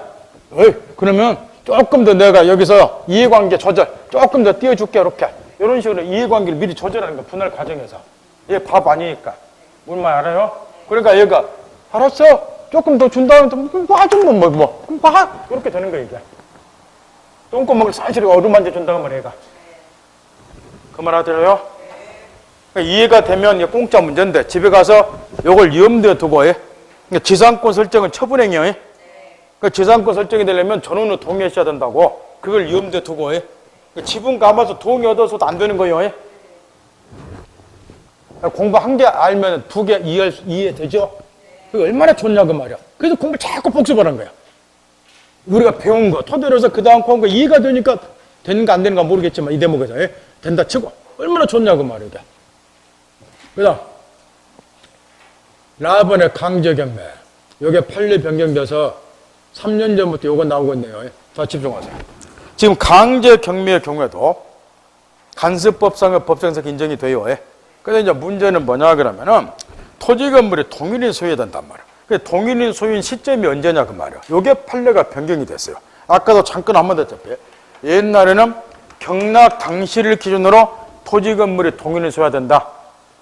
그러면 조금 더 내가 여기서 이해관계 조절 조금 더 띄워줄게 이렇게 이런 식으로 이해관계를 미리 조절하는 거야. 분할 과정에서. 얘 밥 아니니까. 뭔 말 알아요? 그러니까 얘가 알았어. 조금 더 준다면 좀 봐. 이렇게 되는 거야 이게. 똥구멍을 사실 어루만져 준다고 말이야 얘가. 그 말 알아들어요? 그러니까 이해가 되면 이게 공짜 문제인데 집에 가서 이걸 염두에 두고 그러니까 지상권 설정은 처분행위야. 그러니까 지상권 설정이 되려면 전원을 동의했어야 된다고. 그걸 염두에 두고 그러니까 지분 감아서 동의 얻어서도 안 되는 거예요. 공부 한 개 알면 두 개 이해되죠? 그게 얼마나 좋냐 그 말이야. 그래서 공부 자꾸 복습하는 거야. 우리가 배운 거 토대로서 그 다음 거 이해가 되니까 되는가 안 되는가 모르겠지만 이 대목에서 된다 치고 얼마나 좋냐 그 말이야. 그 다음 라반의 강제경매 요게 판례 변경돼서 3년 전부터 요거 나오고 있네요. 자 집중하세요. 지금 강제경매의 경우에도 간섭법상의 법정에서 인정이 돼요. 근데 이제 문제는 뭐냐 그러면은 토지 건물이 동일인 소유해야 된단 말이야. 그 동일인 소유인 시점이 언제냐 그 말이야. 요게 판례가 변경이 됐어요. 아까도 잠깐 한번 됐잖아요. 옛날에는 경락 당시를 기준으로 토지 건물이 동일인 소유해야 된다.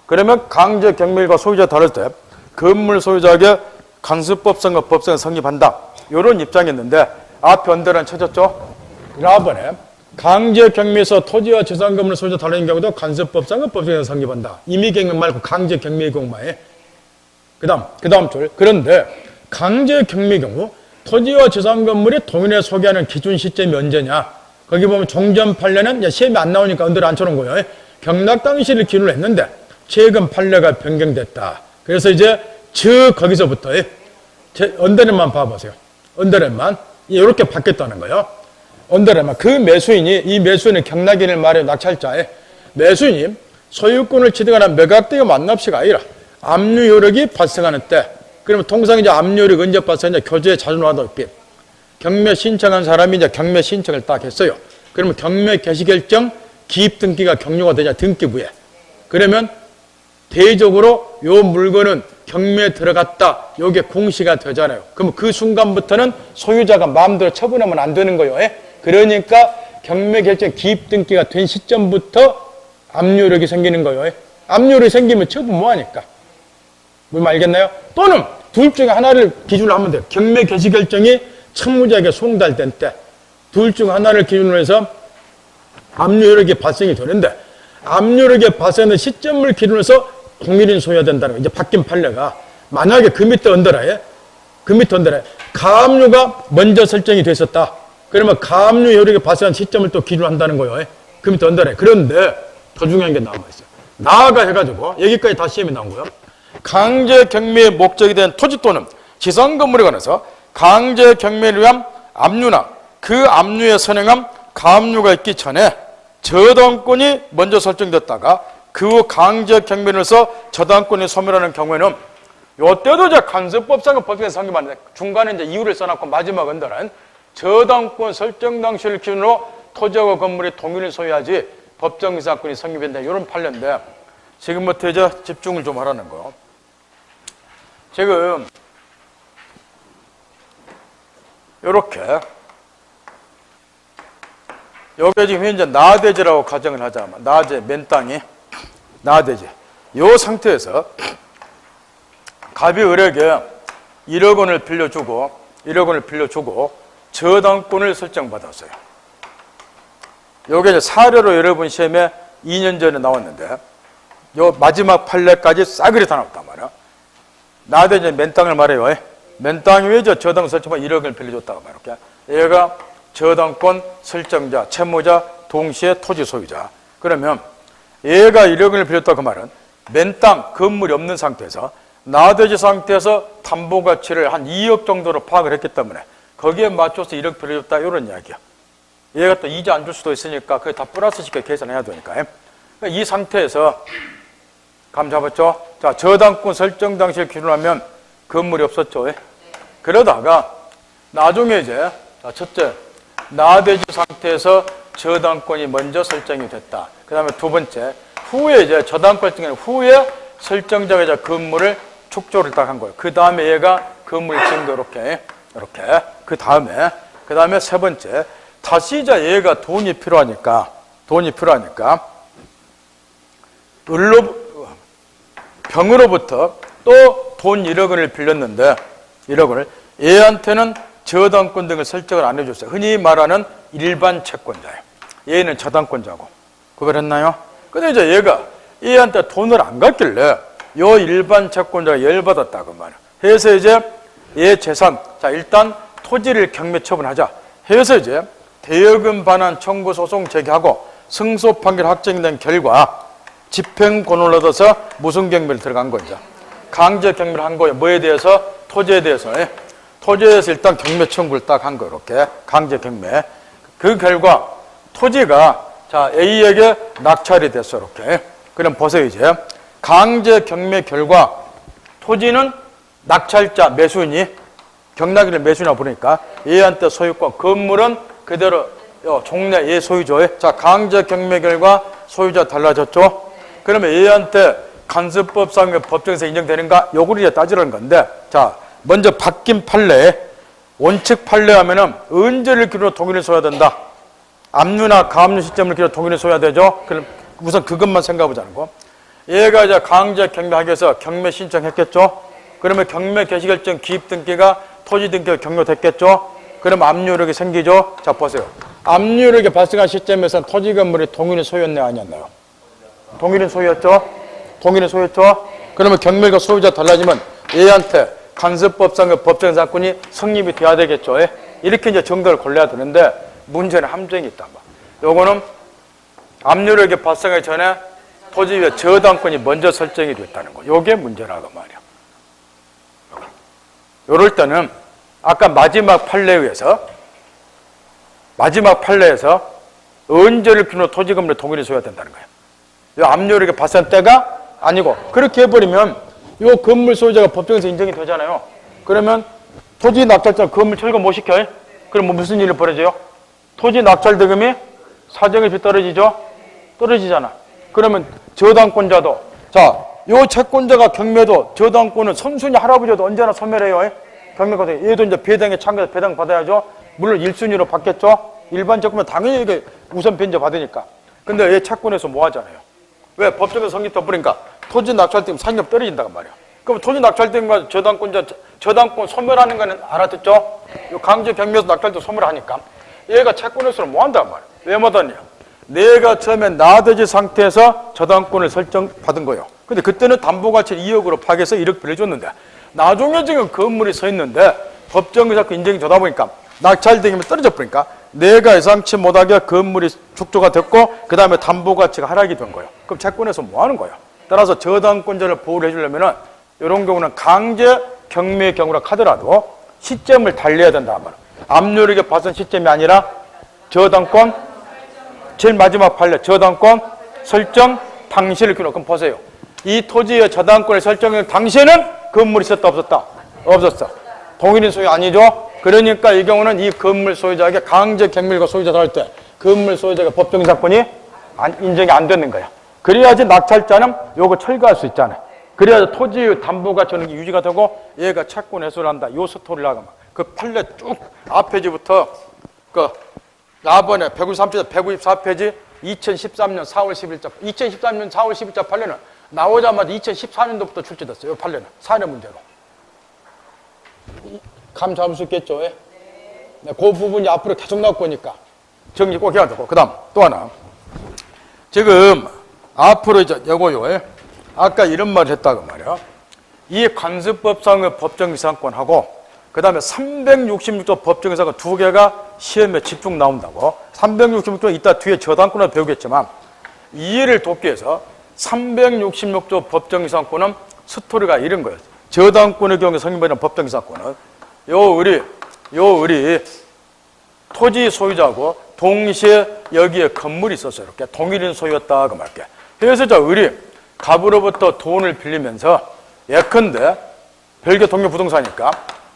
그러면 강제 경매일과 소유자 다를 때 건물 소유자에게 간섭법상과 법상을 성립한다. 이런 입장이었는데 앞에 언더라인 쳐졌죠? 라번에 강제 경매에서 토지와 재산 건물 소유자 다른 경우도 간섭법상과 법상을 성립한다. 임의 경매 말고 강제 경매의 경우에 그 다음 줄. 그런데 강제 경매의 경우 토지와 재산 건물이 동일에 소개하는 기준 시점이 언제냐? 거기 보면 종전 판례는 시험이 안 나오니까 언더를 안 쳐놓은 거예요. 경락 당시를 기준으로 했는데 최근 판례가 변경됐다. 그래서 이제 거기서부터 언더렛만 봐보세요. 언더렛만 이렇게 바뀌었다는 거예요. 언더렛만 그 매수인이 이 매수인은 경락인을 말해 낙찰자에 매수인이 소유권을 취득하는 매각되어 만납시가 아니라 압류 효력이 발생하는 때 그러면 통상 이제 압류 효력이 언제 발생하냐 교제에 자주 나와도 경매 신청한 사람이 이제 경매 신청을 딱 했어요. 그러면 경매 개시 결정 기입 등기가 격려가 되냐 등기부에 그러면 대외적으로 요 물건은 경매에 들어갔다. 요게 공시가 되잖아요. 그럼 그 순간부터는 소유자가 마음대로 처분하면 안 되는 거예요. 그러니까 경매 결정 기입 등기가 된 시점부터 압류력이 생기는 거예요. 압류력이 생기면 처분 뭐 하니까? 뭘 알겠나요? 또는 둘 중에 하나를 기준으로 하면 돼요. 경매 개시 결정이 채무자에게 송달된 때 둘 중 하나를 기준으로 해서 압류력이 발생이 되는데 압류력이 발생하는 시점을 기준으로 해서 동일인 소유해야 된다는 거예요. 이제 바뀐 판례가 만약에 그 밑에 언더라에 가압류가 먼저 설정이 됐었다. 그러면 가압류 효력이 발생한 시점을 또 기준으로 한다는 거예요. 그 밑에 언더라에. 그런데 더 중요한 게 남아있어요. 나아가 해가지고 여기까지 다 시험이 나온 거예요. 강제 경매의 목적이 된 토지 또는 지상 건물에 관해서 강제 경매를 위한 압류나 그 압류에 선행한 가압류가 있기 전에 저당권이 먼저 설정됐다가 그 후 강제 경매로서 저당권이 소멸하는 경우에는 요때도 이제 간섭법상의 법정에서 상기받는데 중간에 이제 이유를 써놨고 마지막 언더는 저당권 설정 당시를 기준으로 토지하고 건물이 동일을 소유하지 법정이사건이 성립된다. 이런 판례인데 지금부터 이제 집중을 좀 하라는 거. 지금 요렇게 여기 지금 현재 나대지라고 가정을 하자면 나대 맨 땅이 나대지. 요 상태에서 갑이 을에게 1억 원을 빌려주고 저당권을 설정받았어요. 요게 이제 사례로 여러분 시험에 2년 전에 나왔는데 요 마지막 판례까지 싸그리 다 나왔단 말이야. 나대지 맨 땅을 말해요. 맨 땅 위에 저당 설정만 1억을 빌려줬다고 말이야. 얘가 저당권 설정자, 채무자, 동시에 토지 소유자. 그러면 얘가 1억을 빌렸다 그 말은 맨 땅, 건물이 없는 상태에서 나대지 상태에서 담보 가치를 한 2억 정도로 파악을 했기 때문에 거기에 맞춰서 1억 빌려줬다 이런 이야기야. 얘가 또 이자 안 줄 수도 있으니까 그게 다 플러스 시켜 계산해야 되니까. 그러니까 이 상태에서 감 잡았죠? 자, 저당권 설정 당시를 기준으로 하면 건물이 없었죠. 그러다가 나중에 이제 자, 첫째 나대지 상태에서 저당권이 먼저 설정이 됐다. 그 다음에 두 번째 후에 이제 저당권 설정 후에 설정자가 이제 건물을 축조를 딱 한 거예요. 그 다음에 얘가 건물을 지은 거 이렇게 그 다음에 세 번째 다시 이제 얘가 돈이 필요하니까 병으로부터 또 돈 1억 원을 빌렸는데 1억 원을 얘한테는 저당권 등을 설정을 안 해줬어요. 흔히 말하는 일반 채권자예요. 얘는 저당권자고 구별했나요? 근데 이제 얘가 얘한테 돈을 안 갚길래 요 일반 채권자가 열받았다고 말이야. 해서 이제 얘 재산, 자 일단 토지를 경매 처분하자 해서 이제 대여금 반환 청구 소송 제기하고 승소 판결 확정된 결과 집행권을 얻어서 무슨 경매를 들어간 거죠. 강제 경매를 한 거예요. 뭐에 대해서? 토지에 대해서. 토지에 대해서 일단 경매 청구를 딱 한 거 이렇게 강제 경매. 그 결과 토지가 자 A에게 낙찰이 됐어 이렇게. 그럼 보세요 이제 강제 경매 결과 토지는 낙찰자 매수인이 경락이를 매수인이라고 부르니까 얘한테 소유권, 건물은 그대로 종래 얘 소유죠. 자 강제 경매 결과 소유자 달라졌죠. 그러면 얘한테 간섭법상의 법정에서 인정되는가? 요거를 이제 따지라는 건데, 자, 먼저 바뀐 판례, 원칙 판례 하면은 언제를 기준으로 동일을 써야 된다. 압류나 가압류 시점을 기준으로 동일을 써야 되죠. 그럼 우선 그것만 생각해보자는 거. 얘가 이제 강제 경매하기 위해서 경매 신청했겠죠. 그러면 경매 개시결정 기입 등기가 토지 등기가 경료됐겠죠. 그럼 압류력이 생기죠. 자, 보세요. 압류력이 발생한 시점에서는 토지 건물이 동일인 소유였네, 아니었나요? 동일인 소유였죠. 동일인 소유였죠. 그러면 경매가 소유자 달라지면 얘한테 간섭법상의 법정 사건이 성립이 돼야 되겠죠. 이렇게 이제 정도를 골라야 되는데 문제는 함정이 있다. 요거는 압류력이 발생하기 전에 토지 위에 저당권이 먼저 설정이 됐다는 거. 요게 문제라고 말이야. 요럴 때는 아까 마지막 판례에서 언제를 기준으로 토지 건물의 동일이 소유가 된다는 거예요. 요 압류력이 발생한 때가 아니고 그렇게 해버리면 요 건물 소유자가 법정에서 인정이 되잖아요. 그러면 토지 낙찰자 건물 철거 못 시켜요? 그럼 뭐 무슨 일이 벌어져요? 토지 낙찰 대금이 사정의 비 떨어지죠? 떨어지잖아. 그러면 저당권자도 자, 요 채권자가 경매도 저당권은 선순위 할아버지도 언제나 소멸해요. 경매가 얘도 이제 배당에 참가해서 배당 받아야죠. 물론 1순위로 받겠죠. 일반 채권은 당연히 이게 우선 변제 받으니까. 근데 얘 채권에서 뭐 하잖아요. 왜? 법정에서 성립해버리니까 토지 낙찰 때문에 상급 떨어진다고 말이야. 그럼 토지 낙찰 때문에 저당권 소멸하는 거는 알아듣죠? 요 강제 경매에서 낙찰 때 소멸하니까. 얘가 채권에서는 뭐 한단 말이야. 왜 못하냐? 내가 처음에 나대지 상태에서 저당권을 설정받은 거예요. 근데 그때는 담보가치를 2억으로 파악해서 1억 빌려줬는데 나중에 지금 건물이 서 있는데 법정에서 그 인정이 되다 보니까 낙찰 대금이 떨어져 버리니까 내가 예상치 못하게 건물이 축조가 됐고 그 다음에 담보 가치가 하락이 된 거예요. 그럼 채권에서 뭐 하는 거예요? 따라서 저당권자를 보호를 해주려면 이런 경우는 강제 경매의 경우라 하더라도 시점을 달려야 된다 말이에요. 압류력의 발생 시점이 아니라 저당권 제일 마지막 판례 저당권 설정 당시를 기록. 그럼 보세요. 이 토지의 저당권을 설정한 당시에는 건물이 있었다 없었다? 없었어. 동일인 소유 아니죠? 그러니까 이 경우는 이 건물 소유자에게 강제 경밀과 소유자가 할 때 건물 소유자가 법정 이상권이 인정이 안 되는 거야. 그래야지 낙찰자는 요거 철거할 수 있잖아요. 그래야 토지의 담보가치는 유지가 되고 얘가 채권 해소를 한다. 요 스토리를 하면 그 판례 쭉 앞페이지부터 그 나번에 193페이지, 194페이지 2013년 4월 11일 2013년 4월 11일 판례는 나오자마자 2014년도부터 출제됐어요. 이 판례는 사례 문제로. 감 잡을 수 있겠죠? 네. 그 부분이 앞으로 계속 나올 거니까 정리 꼭 해야 되고. 그 다음 또 하나. 지금 앞으로 이제 요거요. 아까 이런 말을 했다고 말이야. 이 관습법상의 법정이상권하고 그 다음에 366조 법정이상권 두 개가 시험에 집중 나온다고. 366조 이따 뒤에 저당권을 배우겠지만 이해를 돕기 위해서 366조 법정이상권은 스토리가 이런 거예요. 저당권의 경우에 성립되는 법정이상권은 요 우리 토지 소유자고 동시에 여기에 건물이 있었어요. 이렇게 동일인 소유였다 그 말게. 그래서 저 우리 갑으로부터 돈을 빌리면서 예컨대 별개 동료 부동산이니까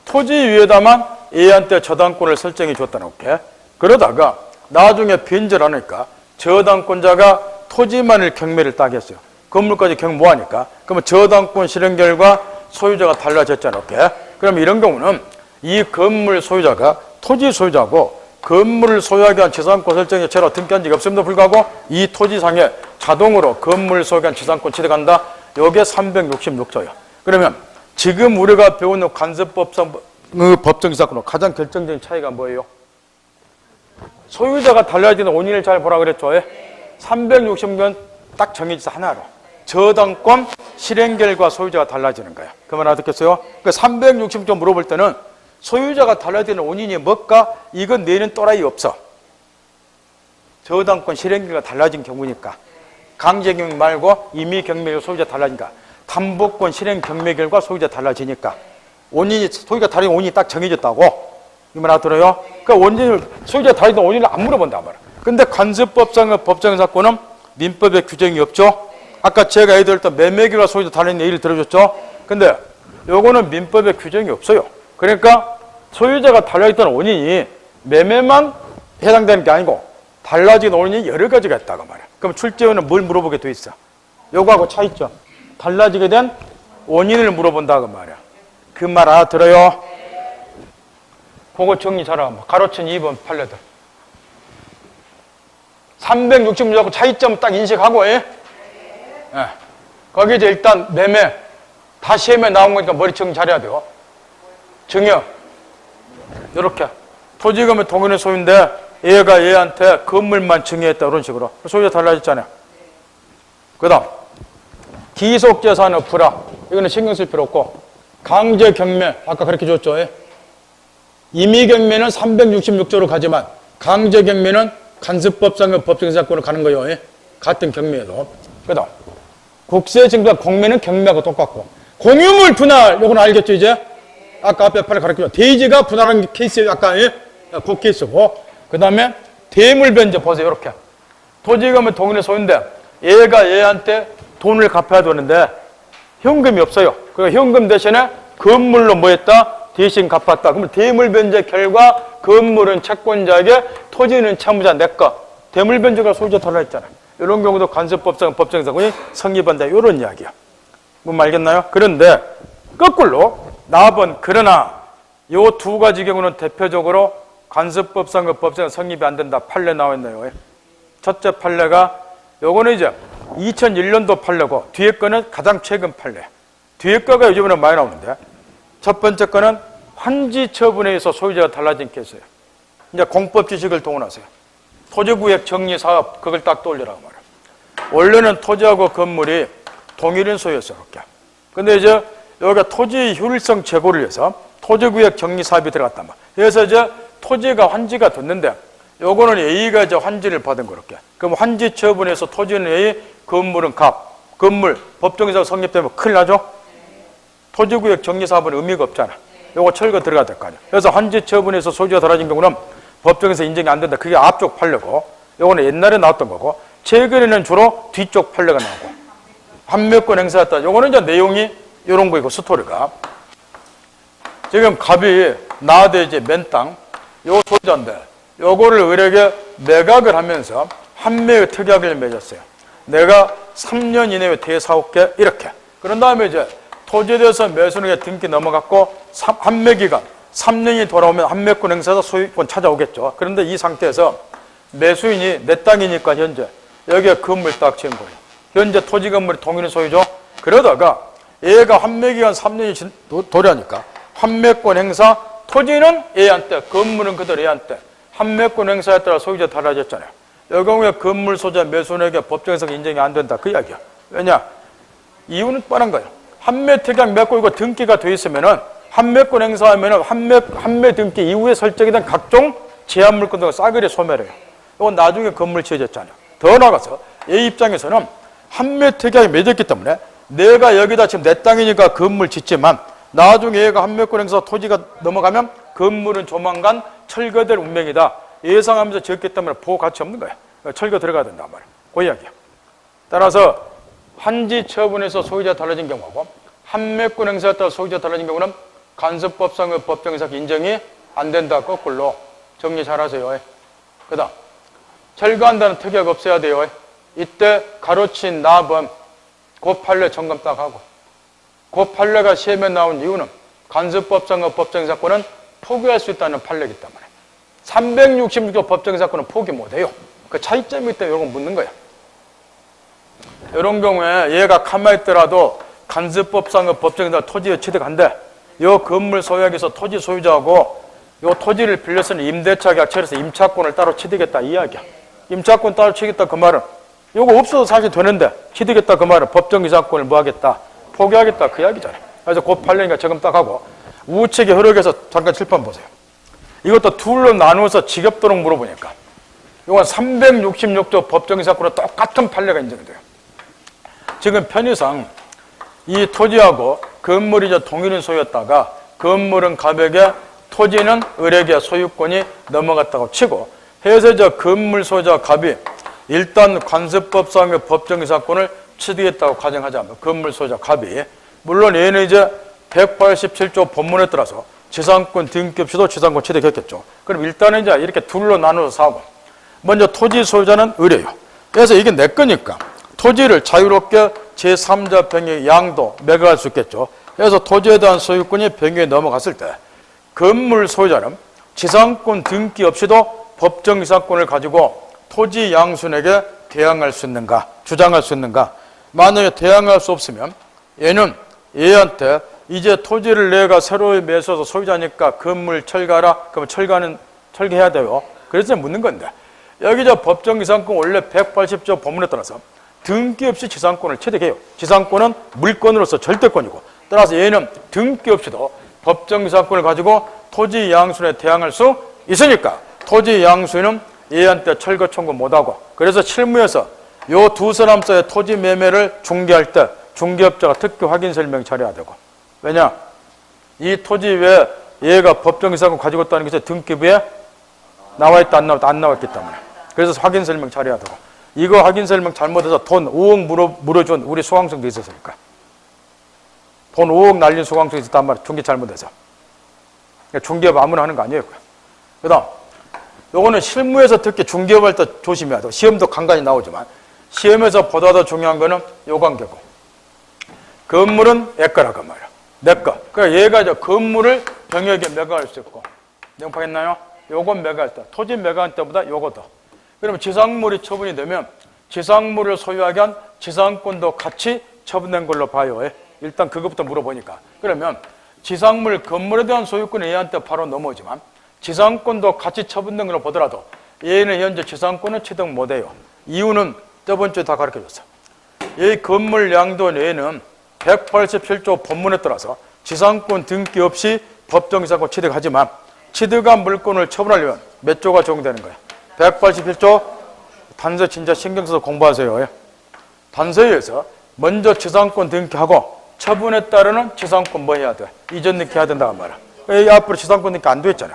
토지 위에다만 A한테 저당권을 설정해 줬다는 게 그러다가 나중에 변절하니까 저당권자가 토지만을 경매를 따게 했어요. 건물까지 경모하니까 그러면 저당권 실행 결과 소유자가 달라졌잖아요. 그럼 이런 경우는 이 건물 소유자가 토지 소유자고 건물을 소유하기 위한 지상권 설정에 제로 등기한 적이 없음에도 불구하고 이 토지상에 자동으로 건물 소유하기 위한 지상권 취득한다. 이게 366조예요. 그러면 지금 우리가 배우는 관습법상 법정이상권으로 가장 결정적인 차이가 뭐예요? 소유자가 달라지는 원인을 잘 보라 그랬죠? 366건 딱 정해져서 하나로 저당권 실행 결과 소유자가 달라지는 거야. 그 말 알아듣겠어요? 그 360조 물어볼 때는 소유자가 달라지는 원인이 뭘까? 이건 내는 또라이 없어. 저당권 실행 결과 달라진 경우니까. 강제경매 말고 임의경매 소유자 달라지니까. 담보권 실행 경매 결과 소유자 달라지니까. 원인이 소유가 달라진 원인이 딱 정해졌다고. 이 말 알아들어요? 그러니까 원인을 소유자 달라진 원인을 안 물어본단 말이야. 근데 관습법상의 법정사건은 민법에 규정이 없죠. 아까 제가 예를 들었던 매매결과 소유자 달라진 예를 들어줬죠. 근데 요거는 민법에 규정이 없어요. 그러니까 소유자가 달라졌다는 원인이 매매만 해당되는 게 아니고 달라진 원인이 여러 가지가 있다고 말이야. 그럼 출제원은 뭘 물어보게 돼 있어? 요거하고 차이점. 달라지게 된 원인을 물어본다고 말이야. 그 말 알아들어요? 그거 정리 잘하고 가로친 2번 판례들. 360조 차이점 딱 인식하고 거기 이제 일단 매매 다 시험에 나온 거니까 머리 정리 잘해야 돼요. 증여 이렇게 토지금의 동일인 소유인데 얘가 얘한테 건물만 증여했다 이런 식으로 소유자 달라졌잖아요. 그 다음 기속재산의 불화 이거는 신경 쓸 필요 없고 강제경매 아까 그렇게 줬죠. 임의경매는 366조로 가지만 강제경매는 간습법상의 법정사건으로 가는 거예요. 같은 경매에도. 그 다음 국세증과 공매는 경매하고 똑같고 공유물 분할 요건 알겠죠 이제? 아까 앞에 판을 가르쳤죠. 대지가 분할한 케이스 아까 그 케이스고 그 다음에 대물변제 보세요. 이렇게 토지금은 동일의 소유인데 얘가 얘한테 돈을 갚아야 되는데 현금이 없어요. 그러니까 현금 대신에 건물로 뭐 했다? 대신 갚았다. 그러면 대물변제 결과 건물은 채권자에게 토지는 채무자 내거 대물변제가 소유자 달라했잖아요. 이런 경우도 관습법상 법정사건이 성립한다. 이런 이야기야. 뭔 알겠나요? 그런데 거꾸로 나번 그러나 요 두 가지 경우는 대표적으로 관습법상의 법정은 성립이 안 된다. 판례 나와 있나요? 첫째 판례가 요거는 이제 2001년도 판례고 뒤에 거는 가장 최근 판례. 뒤에 거가 요즘에는 많이 나오는데 첫 번째 거는 환지 처분에 의해서 소유자가 달라진 케이스예요. 이제 공법 지식을 동원하세요. 토지구역 정리 사업 그걸 딱 떠올리라고 말이에요. 원래는 토지하고 건물이 동일인 소유였어요. 이렇게. 근데 이제 여기가 토지 효율성 제고를 위해서 토지구역 정리 사업이 들어갔단 말이에요. 그래서 이제 토지가 환지가 됐는데 요거는 A가 이제 환지를 받은 거렇게. 그럼 환지 처분에서 토지는 A, 건물은 갑. 건물, 법정이사 성립되면 큰일 나죠? 토지구역 정리사업은 의미가 없잖아. 요거 철거 들어가야 될 거 아니야. 그래서 환지 처분에서 소지가 달라진 경우는 법정에서 인정이 안 된다. 그게 앞쪽 판례고, 요거는 옛날에 나왔던 거고, 최근에는 주로 뒤쪽 판례가 나오고, 한매권 행사했다. 요거는 이제 내용이 요런 거이고, 스토리가. 지금 갑이 나대지 맨땅, 요 소유자인데, 요거를 을에게 매각을 하면서 한매의 특약을 맺었어요. 내가 3년 이내에 대사올게, 이렇게. 그런 다음에 이제 토지에 대해서 매수인에게 등기 넘어갔고, 한매 기간, 3년이 돌아오면 한매권 행사에서 소유권 찾아오겠죠. 그런데 이 상태에서 매수인이 내 땅이니까 현재 여기에 건물 딱 지은 거예요. 현재 토지 건물이 동일한 소유죠. 그러다가 얘가 한매기간 3년이 도래하니까 한매권 행사, 토지는 A한테, 건물은 그대로 A한테. 한매권 행사에 따라 소유자 달라졌잖아요. 이 경우에 건물 소유자 매수인에게 법정에서 인정이 안 된다. 그 이야기야. 왜냐? 이유는 뻔한 거예요. 한매 특약 맺고 이거 등기가 돼 있으면은 한매권 행사하면은 한매 등기 이후에 설정된 각종 제한 물건 등을 싸그리 소멸해요. 이건 나중에 건물 지어졌잖아요. 더 나아가서 A 입장에서는 한매 특약이 맺었기 때문에 내가 여기다 지금 내 땅이니까 건물 짓지만 나중에 얘가 한매권 행사 토지가 넘어가면 건물은 조만간 철거될 운명이다. 예상하면서 지었기 때문에 보호 가치 없는 거야. 철거 들어가야 된단 말이야. 그 이야기야. 따라서 환지 처분에서 소유자 달라진 경우하고 한매권 행사에 따라 소유자 달라진 경우는 간섭법상의 법정에서 인정이 안 된다. 거꾸로 정리 잘 하세요. 그 다음 철거한다는 특약 없어야 돼요. 이때 가로친 납은 그 판례 점검 딱 하고, 그 판례가 시험에 나온 이유는 간섭법상의 법정사건은 포기할 수 있다는 판례이기 때문에 366조 법정사건은 포기 못해요. 그 차이점이 때문에 이런 거 묻는 거야. 이런 경우에 얘가 가만히 있더라도 간섭법상의 법정에서 토지에 취득한대. 이 건물 소유하기에서 토지 소유자하고 이 토지를 빌려서는 임대차 계약처에서 임차권을 따로 취득했다 이 이야기야. 임차권 따로 취득했다 그 말은 이거 없어도 사실 되는데 취득했다 그 말은 법정이사권을 뭐 하겠다? 포기하겠다 그 이야기잖아요. 그래서 그 판례니까 지금 딱 하고 우측의 흐르기에서 잠깐 칠판 보세요. 이것도 둘로 나누어서 지겹도록 물어보니까 이건 366조 법정이사권과 똑같은 판례가 인정돼요. 지금 편의상 이 토지하고 건물이 이제 동일한 소유였다가 건물은 갑에게 토지는 을에게 소유권이 넘어갔다고 치고 해서 저 건물 소유자 갑이 일단 관습법상의 법정이사권을 취득했다고 가정하자면 건물 소유자 갑이 물론 얘는 이제 187조 본문에 따라서 지상권 등기 없이도 지상권 취득했겠죠. 그럼 일단은 이제 이렇게 둘로 나눠서 사고 먼저 토지 소유자는 을이에요. 그래서 이게 내 거니까 토지를 자유롭게 제3자 병의 양도 매각할 수 있겠죠. 그래서 토지에 대한 소유권이 병에 넘어갔을 때 건물 소유자는 지상권 등기 없이도 법정이사권을 가지고 토지 양순에게 대항할 수 있는가, 주장할 수 있는가. 만약에 대항할 수 없으면 얘는 얘한테 이제 토지를 내가 새로 매수해서 소유자니까 건물 철거하라. 그러면 철거해야 돼요. 그래서 묻는 건데 여기 저 법정이사권 원래 180조 법문에 따라서 등기 없이 지상권을 취득해요. 지상권은 물권으로서 절대권이고 따라서 얘는 등기 없이도 법정이사권을 가지고 토지 양순에 대항할 수 있으니까 토지 양수인은 얘한테 철거 청구 못하고 그래서 실무에서 요 두 사람 사이의 토지 매매를 중개할 때 중개업자가 특히 확인 설명 잘해야 되고 왜냐? 이 토지 외에 얘가 법정이사권 가지고 있다는 것이 등기부에 나와있다 안 나와있기 때문에 그래서 확인 설명 잘해야 되고 이거 확인 설명 잘못해서 돈 5억 물어준 우리 수강생도 있었으니까 돈 5억 날린 수강생이 있었단 말이야. 중개 잘못해서 중개업 아무나 하는 거 아니에요. 그 다음 요거는 실무에서 특히 중개업할 때 조심해야 돼. 시험도 간간히 나오지만 시험에서 보다 더 중요한 거는 요 관계고 건물은 내 거라고 말이야. 내 거. 그러니까 얘가 이제 건물을 병에게 매각할 수 있고 명파겠나요? 요건 매각할 때 토지 매각할 때보다 요거 더. 그러면 지상물이 처분이 되면 지상물을 소유하게 한 지상권도 같이 처분된 걸로 봐요. 일단 그것부터 물어보니까 그러면 지상물 건물에 대한 소유권은 얘한테 바로 넘어오지만 지상권도 같이 처분된 걸로 보더라도 얘는 현재 지상권은 취득 못해요. 이유는 저번 주에 다 가르쳐줬어. 이 건물 양도 얘는 187조 본문에 따라서 지상권 등기 없이 법정이사권 취득하지만 취득한 물건을 처분하려면 몇 조가 적용되는 거야? 181조 단서 진짜 신경 써서 공부하세요. 단서에서 먼저 지상권 등기하고 처분에 따르는 지상권 뭐 해야 돼? 이전 등기 해야 된다고 말이야. 이 앞으로 지상권 등기 안 됐잖아.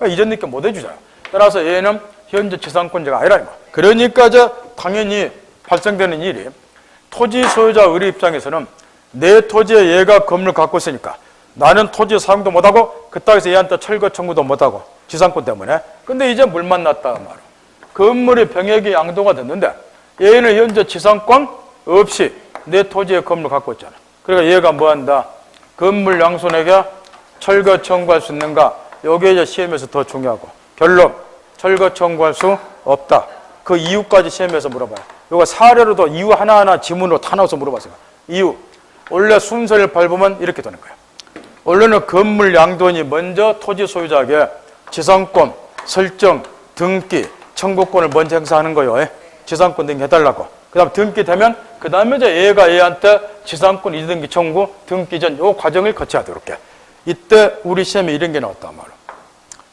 이전 등기 못 해주잖아. 따라서 얘는 현재 지상권자가 아니라. 그러니까 당연히 발생되는 일이 토지 소유자 의리 입장에서는 내 토지에 얘가 건물을 갖고 있으니까 나는 토지 사용도 못하고 그 땅에서 얘한테 철거 청구도 못하고 지상권 때문에. 근데 이제 물만 났다 말이야. 건물이 병역이 양도가 됐는데 얘는 현재 지상권 없이 내 토지에 건물을 갖고 있잖아. 그러니까 얘가 뭐 한다? 건물 양손에게 철거 청구할 수 있는가? 요게 이제 시험에서 더 중요하고. 결론, 철거 청구할 수 없다. 그 이유까지 시험에서 물어봐요. 요거 사례로도 이유 하나하나 지문으로 다 나와서 물어봤어요. 이유. 원래 순서를 밟으면 이렇게 되는 거예요. 원래는 건물 양도인이 먼저 토지 소유자에게 지상권, 설정, 등기, 청구권을 먼저 행사하는 거예요. 지상권 등기 해달라고. 그 다음 등기 되면 그 다음에 이제 얘가 얘한테 지상권 이전등기 청구, 등기 전 요 과정을 거쳐야 돼. 이렇게. 이때 우리 시험에 이런 게 나왔단 말이야.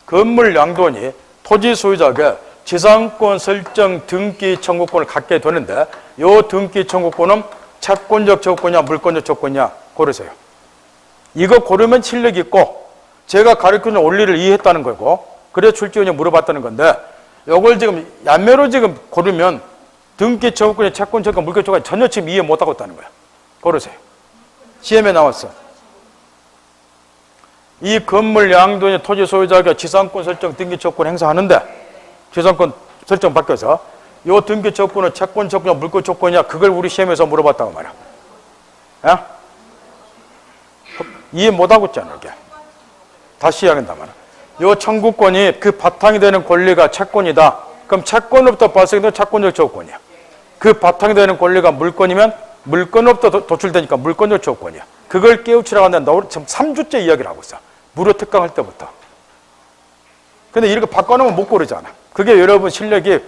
건물 양도인이 토지 소유자에게 지상권 설정 등기 청구권을 갖게 되는데 요 등기 청구권은 채권적 조건이냐 물권적 조건이냐 고르세요. 이거 고르면 실력이 있고 제가 가르치는 원리를 이해했다는 거고 그래서 출제원이 물어봤다는 건데 요걸 지금 얀매로 지금 고르면 등기 청구권이 채권적 조건 물권 조건이 전혀 지금 이해 못하고 있다는 거야. 고르세요. 시험에 나왔어. 이 건물 양도인이 토지 소유자에게 지상권 설정 등기 조건 행사하는데 지상권 설정 바뀌어서 요 등기 조건은 채권 조건이냐 물권 조건이냐 그걸 우리 시험에서 물어봤다고 말이야. 야? 이해 못하고 있잖아 이게. 다시 이야기한다 말이야. 요 청구권이 그 바탕이 되는 권리가 채권이다. 그럼 채권으로부터 발생되는 채권적 조건이야. 그 바탕이 되는 권리가 물권이면 물권으로부터 도출되니까 물권적 조건이야. 그걸 깨우치라고 한다. 나 지금 3주째 이야기를 하고 있어. 무료 특강할 때부터. 근데 이렇게 바꿔놓으면 못 고르잖아. 그게 여러분 실력이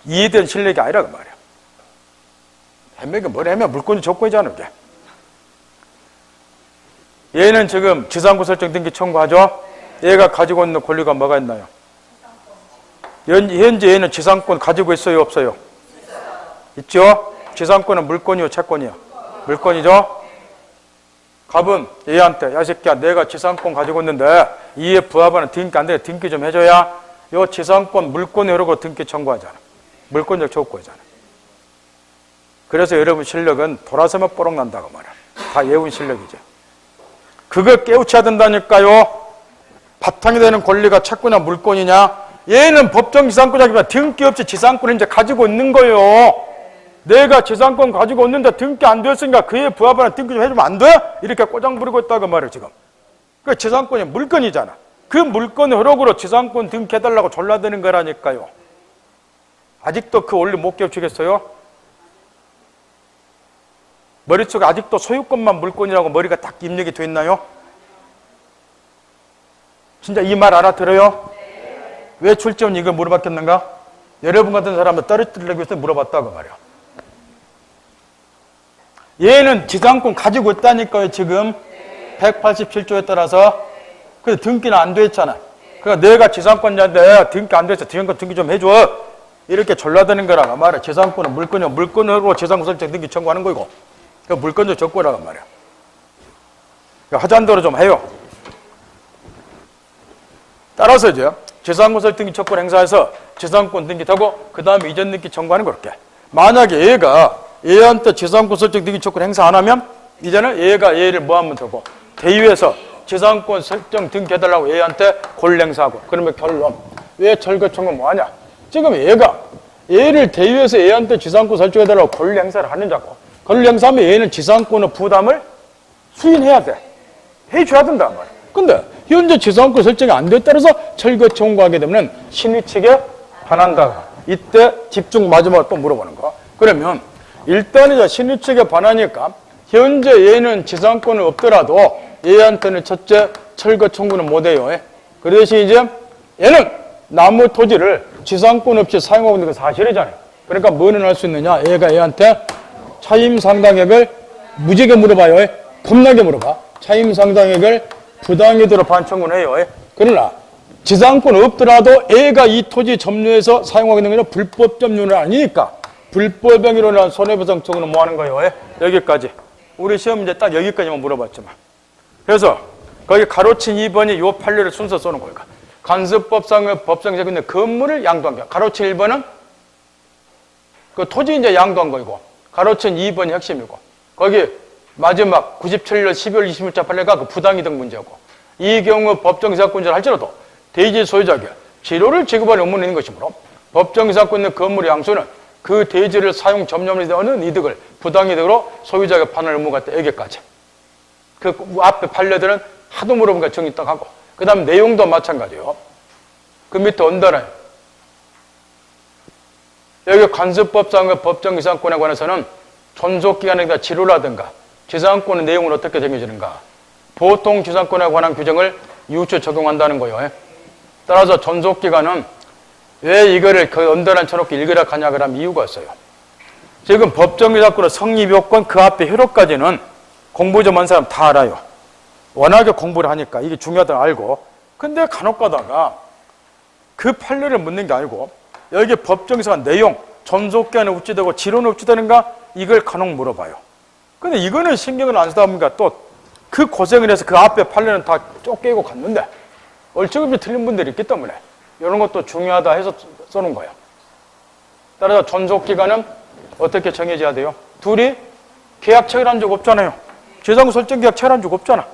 이해된 실력이 아니라 그 말이야. 해명이 뭘 해면 물권이 조건이잖아 그게. 얘는 지금 지상권 설정 등기 청구하죠. 얘가 가지고 있는 권리가 뭐가 있나요? 현재 얘는 지상권 가지고 있어요 없어요? 있죠. 지상권은 물권이요 채권이요? 물권이죠. 갑은 얘한테 야 새끼야 내가 지상권 가지고 있는데 이에 부합하는 등기 안 돼. 등기 좀 해줘야 요 지상권 물권의 흐르고 등기 청구하잖아. 물권적 조건이잖아. 그래서 여러분 실력은 돌아서면 뽀록 난다고 말이야. 다 외운 실력이죠. 그걸 깨우쳐야 된다니까요. 바탕이 되는 권리가 채권이냐 물권이냐. 얘는 법정 지상권자기보다 등기 없이 지상권을 이제 가지고 있는 거예요. 내가 지상권 가지고 있는데 등기 안 되었으니까 그에 부합하는 등기 좀 해주면 안 돼? 이렇게 꼬장 부리고 있다고 말이에요 지금. 그 지상권이 물건이잖아. 그 물건의 흐름으로 지상권 등기해달라고 졸라대는 거라니까요. 아직도 그 원리 못 깨우치겠어요? 머릿속에 아직도 소유권만 물건이라고 머리가 딱 입력이 돼 있나요? 진짜 이 말 알아들어요? 왜 출제원 이걸 물어봤겠는가? 여러분 같은 사람을 떨어뜨리려고 해서 물어봤다고 말이야. 얘는 지상권 가지고 있다니까요 지금. 187조에 따라서. 근데 등기는 안 돼 있잖아. 그러니까 내가 지상권자인데 등기 안 돼서 지상권 등기 좀 해줘. 이렇게 졸라드는 거라고 말이야. 지상권은 물건이요. 물건으로 지상권 설정 등기 청구하는 거고. 그 물건적 조건이라고 말이야. 하자는 대로 좀 해요. 따라서 이제 지상권 설정 등기 조건 행사해서 지상권 등기 타고 그 다음에 이전 등기 청구하는 거 그렇게. 만약에 얘가 얘한테 지상권 설정 등기 조건 행사 안 하면 이제는 얘가 얘를 뭐 하면 되고 대위에서 지상권 설정 등기해달라고 얘한테 권리 행사하고. 그러면 결론. 왜 철거 청구 뭐 하냐? 지금 얘가 얘를 대위에서 얘한테 지상권 설정해달라고 권리 행사를 하는 자고. 권리 행사하면 얘는 지상권의 부담을 수인해야 돼. 해줘야 된단 말이야. 근데 현재 지상권 설정이 안 돼 따라서 철거 청구하게 되면 신의 측에 반한다. 이때 집중 마지막으로 또 물어보는 거. 그러면 일단 이제 신의 측에 반하니까 현재 얘는 지상권은 없더라도 얘한테는 첫째 철거 청구는 못해요. 그 대신 이제 얘는 나무 토지를 지상권 없이 사용하고 있는 게 사실이잖아요. 그러니까 뭐는 할 수 있느냐? 얘가 얘한테 차임 상당액을 무지하게 물어봐요. 겁나게 물어봐. 차임 상당액을 부당이도록 반청구는 해요. 그러나 지상권 없더라도 A가 이 토지 점유해서 사용하게 되는 건 불법 점유는 아니니까 불법 행위로 인한 손해배상 청구는 뭐 하는 거예요? 여기까지. 우리 시험 이제 딱 여기까지만 물어봤지만. 그래서 거기 가로친 2번이 요 판례를 순서 써놓은 거예요. 간섭법상의 법정에서 있는 건물을 양도한 거야. 가로친 1번은 그 토지 이제 양도한 거이고, 가로친 2번이 핵심이고, 거기 마지막 97년 12월 26일 판례가 그 부당이득 문제고, 이 경우 법정이사건자를 할지라도 대지 소유자에게 재료를 지급할 의무는 있는 것이므로 법정이사건 있는 건물의 양수는 그 대지를 사용 점유함에 얻는 이득을 부당이득으로 소유자에게 판할 의무가 있다. 여기까지. 그 앞에 판례들은 하도 물어보니까 정리 딱 하고, 그 다음 내용도 마찬가지예요. 그 밑에 언더는 여기 간섭법상의 법정지상권에 관해서는 존속기간이나 지루라든가 지상권의 내용은 어떻게 정해지는가, 보통 지상권에 관한 규정을 이웃에 적용한다는 거예요. 따라서 존속기간은 왜 이거를 그 언더란 쳐놓고 읽으라 하냐 그러면 이유가 있어요. 지금 법정지상권의 성립요건 그 앞에 효력까지는 공부 좀 한 사람 다 알아요. 워낙에 공부를 하니까 이게 중요하다는 알고. 근데 간혹 가다가 그 판례를 묻는 게 아니고 여기 법정에서 내용, 존속기한은 어찌 되고 지론은 어찌 되는가, 이걸 간혹 물어봐요. 근데 이거는 신경을 안 쓰다 보니까 또 그 고생을 해서 그 앞에 판례는 다 쫓기고 갔는데 얼추급이 틀린 분들이 있기 때문에 이런 것도 중요하다 해서 써놓은 거예요. 따라서 존속기간은 어떻게 정해져야 돼요? 둘이 계약 체결한 적 없잖아요. 지상권 설정 계약 체결한 적 없잖아.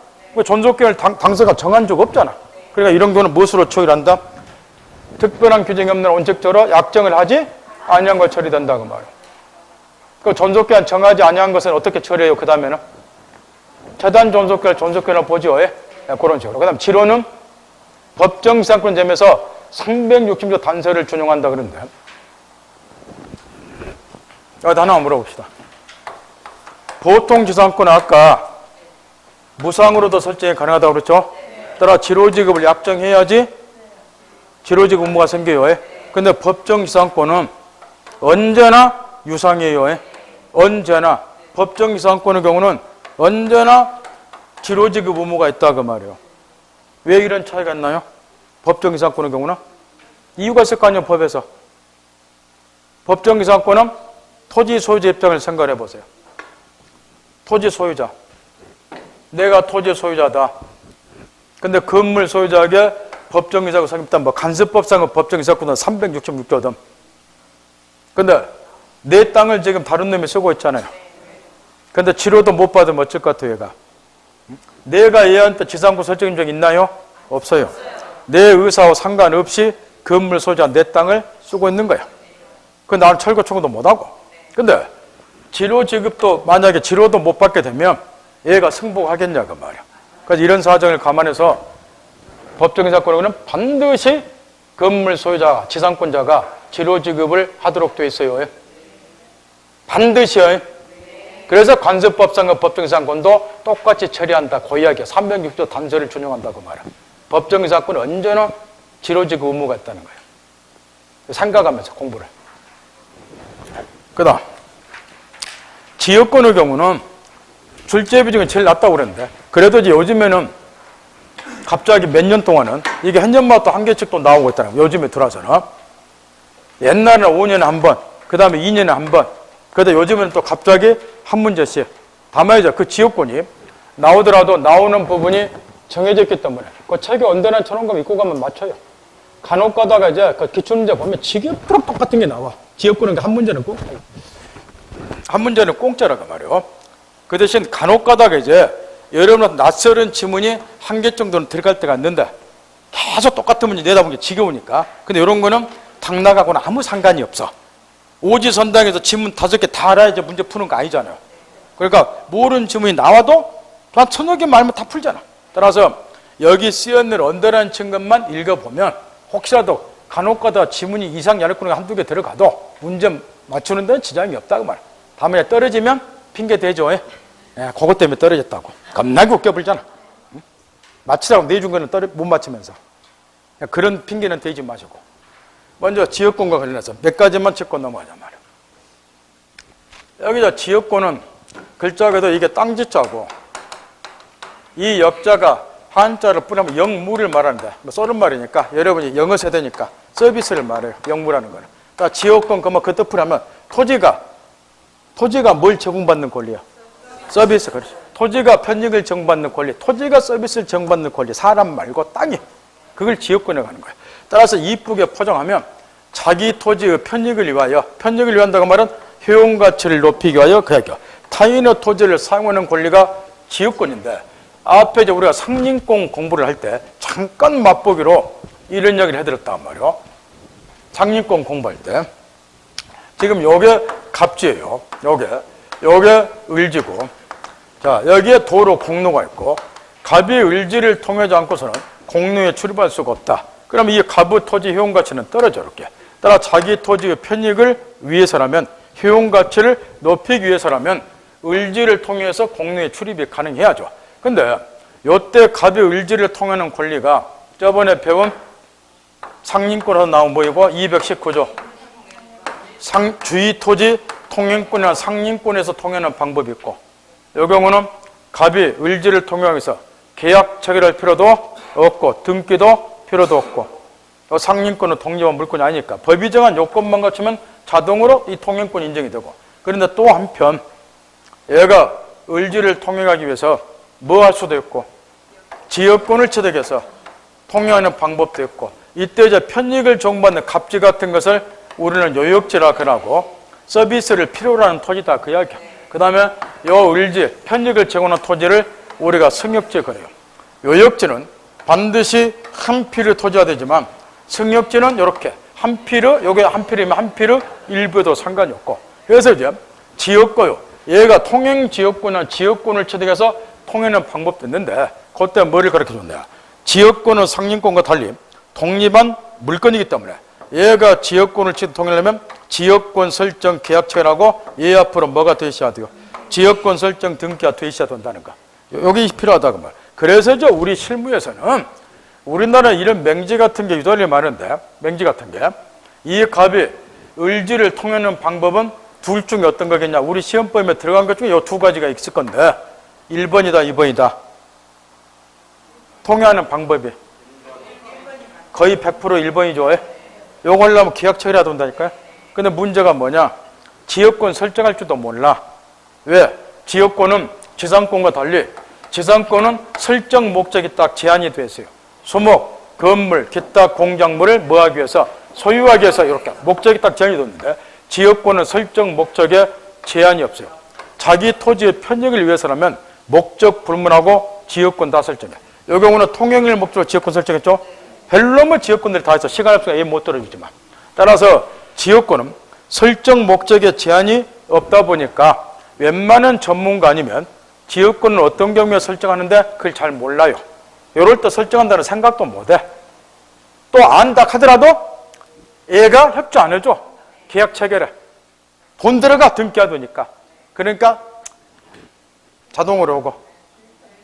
존속기간을 당사가 정한 적 없잖아. 그러니까 이런 거는 무엇으로 처리한다? 특별한 규정이 없는 원칙적으로 약정을 하지 아니한 걸 처리된다 그 말이에요. 그 존속기간 정하지 아니한 것은 어떻게 처리해요? 그 다음에는 재단 존속기간을 보죠. 그런 식으로. 그 다음 지로는 법정지상권 점에서 360조 단서를 준용한다 그러는데, 여기다 하나 물어봅시다. 보통 지상권은 아까 무상으로도 설정이 가능하다고 그랬죠? 따라 지로지급을 약정해야지 지로지급 의무가 생겨요. 근데 법정지상권은 언제나 유상이에요. 언제나. 법정지상권의 경우는 언제나 지로지급 의무가 있다 그 말이에요. 왜 이런 차이가 있나요? 법정지상권의 경우는 이유가 있을 거 아니에요. 법에서. 법정지상권은 토지 소유자 입장을 생각해 보세요. 토지 소유자. 내가 토지 소유자다. 근데 건물 소유자에게 법정이사고 상립단 뭐 간섭법상의 법정이사권은 366조든. 근데 내 땅을 지금 다른 놈이 쓰고 있잖아요. 근데 치료도 못 받으면 어쩔 것 같아요, 얘가. 내가 얘한테 지상권 설정인 적 있나요? 없어요. 내 의사와 상관없이 건물 소유자 내 땅을 쓰고 있는 거야. 그 나는 철거 청구도 못 하고. 근데 지로 지급도 만약에 지로도 못 받게 되면 얘가 승복하겠냐 그 말이야. 그래서 이런 사정을 감안해서 법정이사권은 반드시 건물 소유자, 지상권자가 지로 지급을 하도록 되어 있어요. 반드시요. 그래서 간섭법상의 법정이사권도 똑같이 처리한다. 그 이야기야. 306조 단서를 준용한다고 말이야. 법정이사권은 언제나 지로 지급 의무가 있다는 거예요. 생각하면서 공부를. 그 다음 지역권의 경우는 출제 비중이 제일 낮다고 그랬는데, 그래도 이제 요즘에는 갑자기 몇 년 동안은 이게 한 년마다 또 한 개씩 또 나오고 있다는 거예요. 요즘에 들어와서는. 옛날에는 5년에 한 번, 그 다음에 2년에 한 번, 그런데 요즘에는 또 갑자기 한 문제씩. 다만 이제 그 지역권이 나오더라도 나오는 부분이 정해져 있기 때문에 그 책에 언제나 저런 거 입고 가면 맞춰요. 간혹 가다가 이제 그 기출문제 보면 지겹도록 똑같은 게 나와. 지역권은 한 문제는 꼭, 한 문제는 공짜라고 말이에요. 그 대신 간혹 가다가 이제 여러분한테 낯설은 지문이 한 개 정도는 들어갈 때가 있는데 계속 똑같은 문제 내다 보니까 지겨우니까. 근데 이런 거는 당락하고는 아무 상관이 없어. 오지선당에서 지문 5개 다 알아야 이제 문제 푸는 거 아니잖아요. 그러니까 모르는 지문이 나와도 한 1000여 개 말면 다 풀잖아. 따라서 여기 쓰여있는 언더라는 것만 읽어보면 혹시라도 간혹 가다가 지문이 이상 연락권이 한두 개 들어가도 문제 맞추는 데는 지장이 없다고 말이야. 다음에 떨어지면 핑계 대죠. 그것 때문에 떨어졌다고. 겁나게 웃겨불잖아. 맞추라고 내준 거는 못 맞추면서. 그런 핑계는 대지 마시고. 먼저 지역권과 관련해서 몇 가지만 짚고 넘어가자 말이야. 여기서 지역권은 글자에도 이게 땅지자고 이 역자가 한자를 뿌리면 영무를 말하는데, 뭐 쏘는 말이니까, 여러분이 영어 세대니까 서비스를 말해요. 영무라는 거는. 그러니까 지역권, 그 뜻풀이하면 토지가 뭘 제공받는 권리야? 서비스, 그렇죠. 토지가 편익을 정받는 권리, 토지가 서비스를 정받는 권리, 사람 말고 땅이. 그걸 지역권에 가는 거예요. 따라서 이쁘게 포장하면 자기 토지의 편익을 위하여, 편익을 위한다고 말은 효용가치를 높이기 위하여 그 얘기야. 타인의 토지를 사용하는 권리가 지역권인데, 앞에 이제 우리가 상린권 공부를 할 때 잠깐 맛보기로 이런 이야기를 해드렸단 말이에요. 상린권 공부할 때. 지금 요게 갑지예요. 요게 을지고. 자, 여기에 도로, 공로가 있고, 갑이 을지를 통하지 않고서는 공로에 출입할 수가 없다. 그럼 이 갑의 토지 효용가치는 떨어져, 이렇게. 따라 자기 토지의 편익을 위해서라면, 효용가치를 높이기 위해서라면 을지를 통해서 공로에 출입이 가능해야죠. 근데 요때 갑이 을지를 통하는 권리가 저번에 배운 상린권에서 나온 뭐이고 219조 주의 토지 통행권이나 상린권에서 통하는 방법이 있고, 이 경우는 갑이 을지를 통해서 계약 체결할 필요도 없고 등기도 필요도 없고, 상린권은 독립한 물권이 아니니까 법이 정한 요건만 갖추면 자동으로 이 통행권이 인정이 되고, 그런데 또 한편 얘가 을지를 통행하기 위해서 뭐 할 수도 있고, 지역권을 취득해서 통행하는 방법도 있고, 이때 이제 편익을 정받는 갑지 같은 것을 우리는 요역지라 그러고, 서비스를 필요로 하는 토지다 그 이야기야. 그 다음에 요 을지, 편익을 제공하는 토지를 우리가 승역지 그래요. 요역지는 반드시 한 필의 토지가 되지만, 승역지는 이렇게 한 필의, 요게 한 필이면 한 필의 일부도 상관이 없고, 그래서 이제 지역권요, 얘가 통행 지역권이나 지역권을 취득해서 통행하는 방법도 있는데, 그때 뭐를 가르쳐 줬냐. 지역권은 상린권과 달리 독립한 물건이기 때문에 얘가 지역권을 취득 통행하려면 지역권 설정 계약 체결하고 얘 앞으로 뭐가 돼 있어야 돼요? 지역권 설정 등기가 돼 있어야 된다는 거. 여기 필요하다고 말. 그래서 우리 실무에서는 우리나라 이런 맹지 같은 게 유달리 많은데, 맹지 같은 게 이 갑이 을지를 통행하는 방법은 둘 중에 어떤 거겠냐. 우리 시험범위에 들어간 것 중에 이 두 가지가 있을 건데 1번이다 2번이다. 통행하는 방법이 거의 100% 1번이죠. 요거 하려면 계약 체결해야 된다니까요. 근데 문제가 뭐냐, 지역권 설정할 줄도 몰라. 왜? 지역권은 지상권과 달리 지상권은 설정 목적이 딱 제한이 돼 있어요. 수목, 건물, 기타 공작물을 뭐 하기 위해서, 소유하기 위해서 이렇게 목적이 딱 제한이 됐는데, 지역권은 설정 목적에 제한이 없어요. 자기 토지의 편익을 위해서라면 목적 불문하고 지역권 다 설정해. 이 경우는 통행을 목적으로 지역권 설정했죠. 별로면 지역권들이 다 있어. 시간 없으니까 얘 못 들어주지만. 따라서 지역권은 설정 목적에 제한이 없다 보니까 웬만한 전문가 아니면 지역권은 어떤 경우에 설정하는데 그걸 잘 몰라요. 이럴 때 설정한다는 생각도 못해. 또 안다 하더라도 얘가 협조 안 해줘. 계약 체결해. 돈 들어가 등기하더니까. 그러니까 자동으로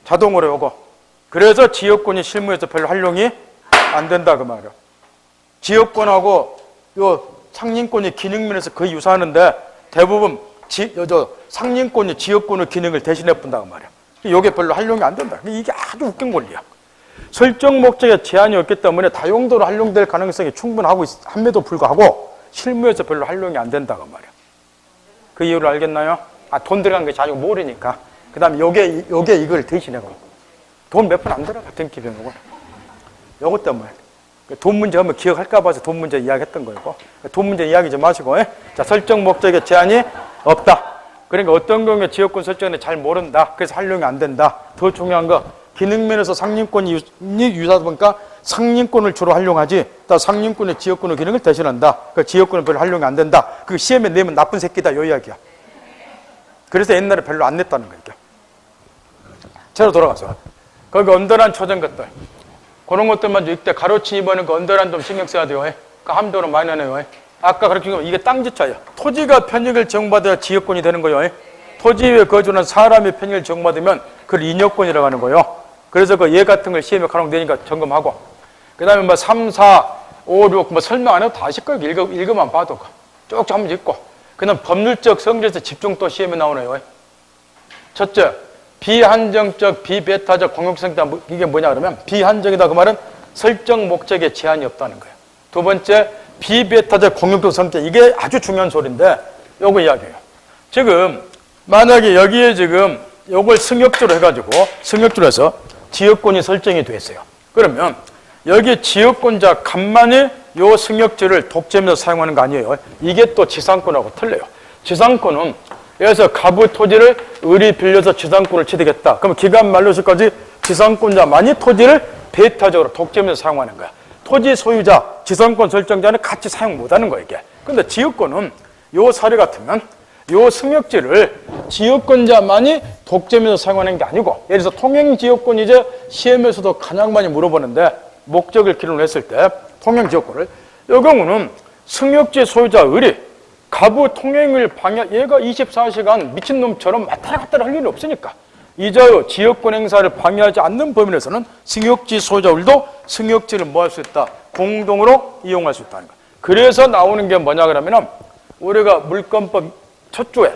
오고. 그래서 지역권이 실무에서 별로 활용이 안 된다 그 말이야. 지역권하고 요 상린권이 기능면에서 거의 유사하는데 대부분 상린권이 지역권의 기능을 대신해 본다고 말이야. 이게 별로 활용이 안 된다. 이게 아주 웃긴 권리야. 설정 목적에 제한이 없기 때문에 다용도로 활용될 가능성이 충분하고 함에도 불구하고 실무에서 별로 활용이 안 된다고 말이야. 그 이유를 알겠나요? 돈 들어간 것이 아니고 모르니까. 그 다음에 요게 이걸 대신해고. 돈 몇 푼 안 들어가, 등기 변호는. 요것 때문에. 돈 문제 하면 기억할까 봐서 돈 문제 이야기했던 거고. 돈 문제 이야기하지 마시고. 자, 설정 목적에 제한이 없다. 그러니까 어떤 경우에 지역권 설정에 잘 모른다. 그래서 활용이 안 된다. 더 중요한 거, 기능면에서 상린권이 유사하다 보니까 상린권을 주로 활용하지, 또 상린권의 지역권의 기능을 대신한다. 그 지역권은 별로 활용이 안 된다. 그 시험에 내면 나쁜 새끼다. 요 이야기야. 그래서 옛날에 별로 안 냈다는 거니까. 제로 돌아가서. 거기 언더란 초전 것들. 그런 것들만 이때 가로치 입어는 그 언더란 좀 신경 써야 돼요. 그 함도로 많이 하네요. 아까 그렇게 이게 땅지차야. 토지가 편익을 정받아야 지역권이 되는 거예요. 토지 위에 거주하는 사람이 편익을 정받으면 그걸 인여권이라고 하는 거예요. 그래서 그 예 같은 걸 시험에 간혹 내니까 점검하고. 그 다음에 뭐 3, 4, 5, 6 뭐 설명 안 해도 다 아실 거예요. 읽어만 봐도. 쭉쭉 한번 읽고. 그 다음 법률적 성질에서 집중 또 시험에 나오네요. 첫째, 비한정적, 비배타적 공용성이다. 이게 뭐냐 그러면 비한정이다. 그 말은 설정 목적에 제한이 없다는 거예요. 두 번째, 비배타적 공용성 성격. 이게 아주 중요한 소리인데 요거 이야기해요. 지금 만약에 여기에 지금 요걸 승역지로 해가지고 승역지로 해서 지역권이 설정이 돼 있어요. 그러면 여기 지역권자 간만에 요 승역지를 독점해서 사용하는 거 아니에요. 이게 또 지상권하고 틀려요. 지상권은 여기서 가부 토지를 을이 빌려서 지상권을 취득했다. 그럼 기간 만료시까지 지상권자만이 토지를 배타적으로 독점해서 사용하는 거야. 토지 소유자, 지상권 설정자는 같이 사용 못하는 거야 이게. 근데 지역권은 요 사례 같으면 요 승역지를 지역권자만이 독점해서 사용하는 게 아니고, 예를 들어서 통행지역권 이제 시험에서도 가장 많이 물어보는데 목적을 기록을 했을 때 통행지역권을, 이 경우는 승역지 소유자 을이 가부 통행을 얘가 24시간 미친놈처럼 왔다 갔다 할 일이 없으니까 이자요 지역권 행사를 방해하지 않는 범위 내에서는 승역지 소유자 을도 승역지를 뭐 할 수 있다? 공동으로 이용할 수 있다는 거야. 그래서 나오는 게 뭐냐 그러면은 우리가 물권법 첫 주에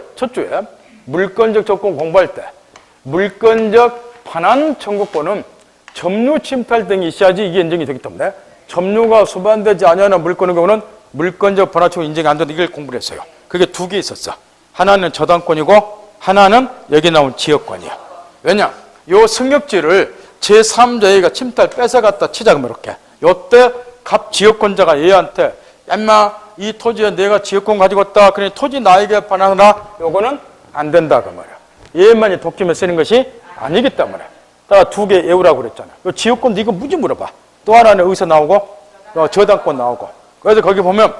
물권적 조건 공부할 때 물권적 반환 청구권은 점유 침탈 등이 있어야지 이게 인정이 되기 때문에 점유가 수반되지 아니하는 물권의 경우는 물권적 반환 청구 인정이 안 된다. 이걸 공부를 했어요. 그게 두 개 있었어. 하나는 저당권이고 하나는 여기 나온 지역권이야. 왜냐? 요 승역지를 제3자가 침탈 뺏어갔다 치자 그러면 이렇게. 요때 갑 지역권자가 얘한테 얌마 이 토지에 내가 지역권 가지고 있다. 그러니 토지 나에게 반환하라. 요거는 안 된다 그 말이야. 얘만이 독점에 쓰는 것이 아니기 때문에. 따라 두 개 외우라고 그랬잖아. 요 지역권도 이거 무지 물어봐. 또 하나는 여기서 나오고 저당권 나오고. 그래서 거기 보면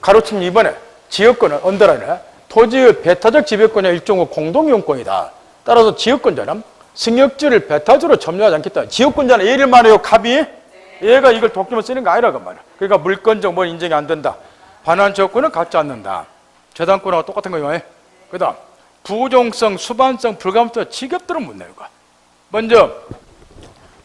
가로침 2번에 지역권은 언더라인에 토지의 배타적 지배권의 일종의 공동이용권이다. 따라서 지역권자는 승역지를 배타적으로 점유하지 않겠다. 지역권자는 예를 말해요. 갑이 얘가 이걸 독점을 쓰는 거 아니라고 말이야. 그러니까 물권적 뭐 인정이 안 된다. 반환 지역권은 갖지 않는다. 저당권하고 똑같은 거예요. 그 다음 부종성, 수반성, 불가분성 지겹들은 묻네요. 먼저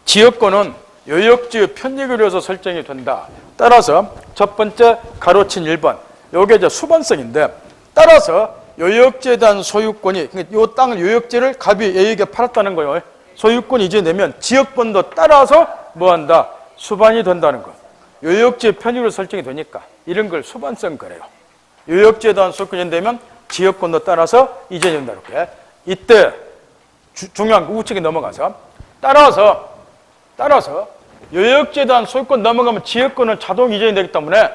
지역권은 요역지의 편익을 위해서 설정이 된다. 따라서 첫 번째 가로친 1번 요게 이제 수반성인데, 따라서 요역지에 대한 소유권이, 요 땅을 요역지를 갑이 A에게 팔았다는 거예요. 소유권이 이제 내면 지역권도 따라서 뭐한다? 수반이 된다는 거. 요역지의 편익으로 설정이 되니까 이런 걸 수반성 거래요. 요역지에 대한 소유권이 되면 지역권도 따라서 이전이 된다. 이렇게. 이때 중요한 우측에 넘어가서 따라서 요역지에 대한 소유권 넘어가면 지역권은 자동 이전이 되기 때문에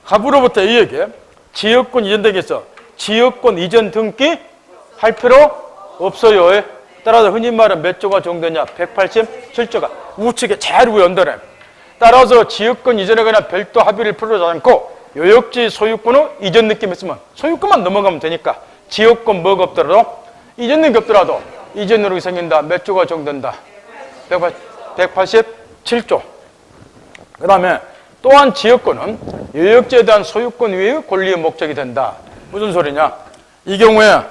갑으로부터 A에게 지역권 이전되겠어. 지역권 이전 등기 할 필요 없어요. 따라서 흔히 말하는 몇 조가 정되냐? 187조가. 우측에 제일 위에 언더래. 따라서 지역권 이전에 관한 별도 합의를 필요하지 않고 요역지 소유권은 이전 느낌 있으면 소유권만 넘어가면 되니까 지역권 뭐가 없더라도 이전 느낌 없더라도 이전으로 생긴다. 몇 조가 정된다? 187조. 그 다음에 또한 지역권은 요역지에 대한 소유권 외의 권리의 목적이 된다. 무슨 소리냐? 이 경우에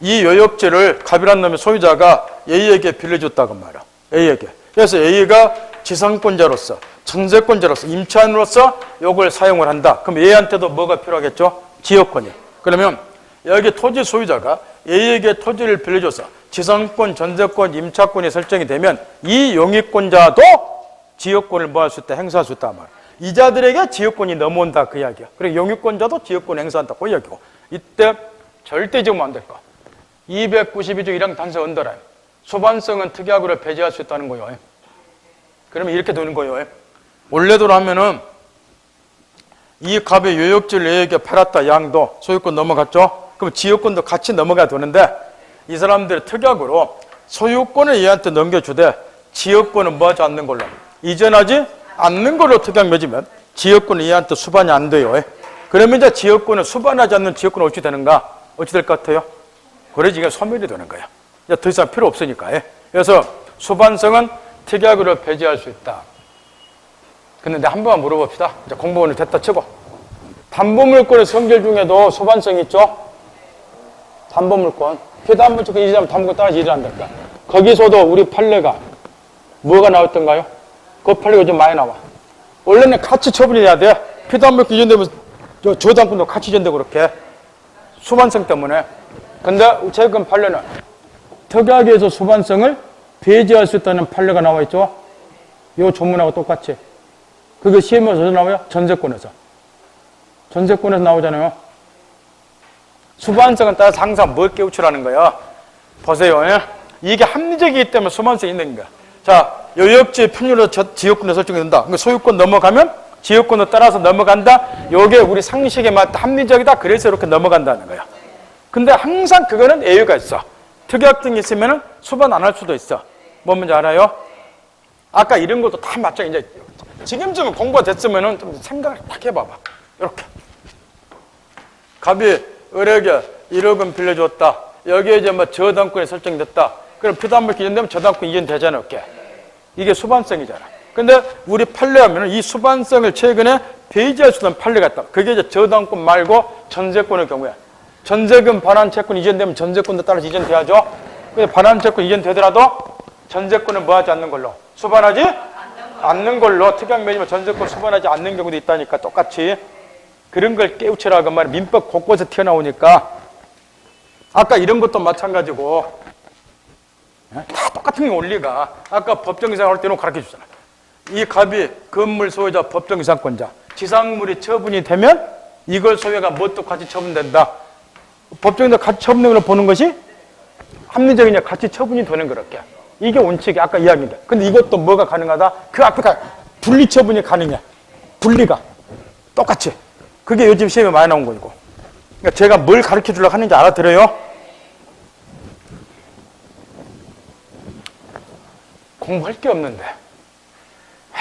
이 요역지를 갑이라는 놈의 소유자가 A에게 빌려줬다고 말이야. A에게. 그래서 A가 지상권자로서, 전세권자로서, 임차인으로서 이걸 사용을 한다. 그럼 A한테도 뭐가 필요하겠죠? 지역권이. 그러면 여기 토지 소유자가 A에게 토지를 빌려줘서 지상권, 전세권, 임차권이 설정이 되면 이 용익권자도 지역권을 뭐 할 수 있다? 행사할 수 있다 말이야. 이자들에게 지역권이 넘어온다 그 이야기야. 그리고 용익권자도 지역권을 행사한다 그 이야기고. 이때 절대 지으면 안 될 거. 292조 1항 단서 언더라인. 소반성은 특약으로 배제할 수 있다는 거예요. 그러면 이렇게 되는 거예요. 원래대로 하면은 이 갑의 요역지를 A에게 팔았다. 양도 소유권 넘어갔죠. 그럼 지역권도 같이 넘어가야 되는데 이 사람들이 특약으로 소유권을 얘한테 넘겨주되 지역권은 뭐 하지 않는 걸로, 이전하지 않는 걸로 특약 맺으면 지역권은 얘한테 수반이 안 돼요. 그러면 이제 지역권을 수반하지 않는 지역권은 어찌 되는가? 어찌 될 것 같아요? 그래서 이게 소멸이 되는 거야. 이제 더 이상 필요 없으니까. 그래서 수반성은 특약으로 배제할 수 있다. 근데 한 번만 물어봅시다. 이제 공부원을 됐다 치고. 담보물권의 성질 중에도 수반성이 있죠? 담보물권. 피담보물권 이전하면 담보물권 따라서 이전한다니까. 거기서도 우리 판례가 뭐가 나왔던가요? 그 판례가 좀 많이 나와. 원래는 같이 처분이 돼야 돼. 피담보물권 이전되면 저당권도 같이 이전되고 그렇게. 수반성 때문에. 근데 최근 판례는 특약에서 수반성을 배제할 수 있다는 판례가 나와 있죠. 이 조문하고 똑같이. 그게 시험에서 어디서 나와요? 전세권에서. 전세권에서 나오잖아요. 수반성은 따라서 항상 뭘 깨우치라는 거야? 보세요. 이게 합리적이기 때문에 수반성이 있는 거야. 자, 요역지의 편유로 지역권에 설정이 된다. 그러니까 소유권 넘어가면 지역권을 따라서 넘어간다. 요게 우리 상식에 맞다. 합리적이다. 그래서 이렇게 넘어간다는 거야. 근데 항상 그거는 예외가 있어. 특약 등이 있으면 수반 안 할 수도 있어. 뭐 뭔지 알아요? 아까 이런 것도 다 맞죠. 이제 지금쯤은 공부가 됐으면은 좀 생각을 딱 해봐봐. 이렇게. 갑이 을에게 1억은 빌려줬다. 여기에 이제 뭐 저당권이 설정됐다. 그럼 피담물기 이전되면 저당권 이전되잖아. 이게 수반성이잖아. 근데 우리 판례 하면은 이 수반성을 최근에 배제할 수 있는 판례가 있다. 그게 이제 저당권 말고 전세권의 경우에. 전세금 반환 채권 이전되면 전세권도 따라서 이전돼야죠. 근데 반환 채권 이전되더라도 전세권은 뭐 하지 않는 걸로? 수반하지 않는 걸로. 특약 매지면 전세권 수반하지 않는 경우도 있다니까. 똑같이. 그런 걸 깨우치라고 말이야. 민법 곳곳에 튀어나오니까. 아까 이런 것도 마찬가지고. 다 똑같은 게 원리가. 아까 법정이상 할 때는 가르쳐 주잖아. 이 갑이 건물 소유자 법정이상권자. 지상물이 처분이 되면 이걸 소유가 뭣도 같이 처분된다. 법정에서 같이 처분된 걸 보는 것이 합리적이냐 같이 처분이 되는 그렇게. 이게 원칙이 아까 이야기인데. 근데 이것도 뭐가 가능하다? 그 앞에 분리 처분이 가능해. 분리가. 똑같이. 그게 요즘 시험에 많이 나온 거고. 그러니까 제가 뭘 가르쳐 주려고 하는지 알아들어요? 공부할 게 없는데.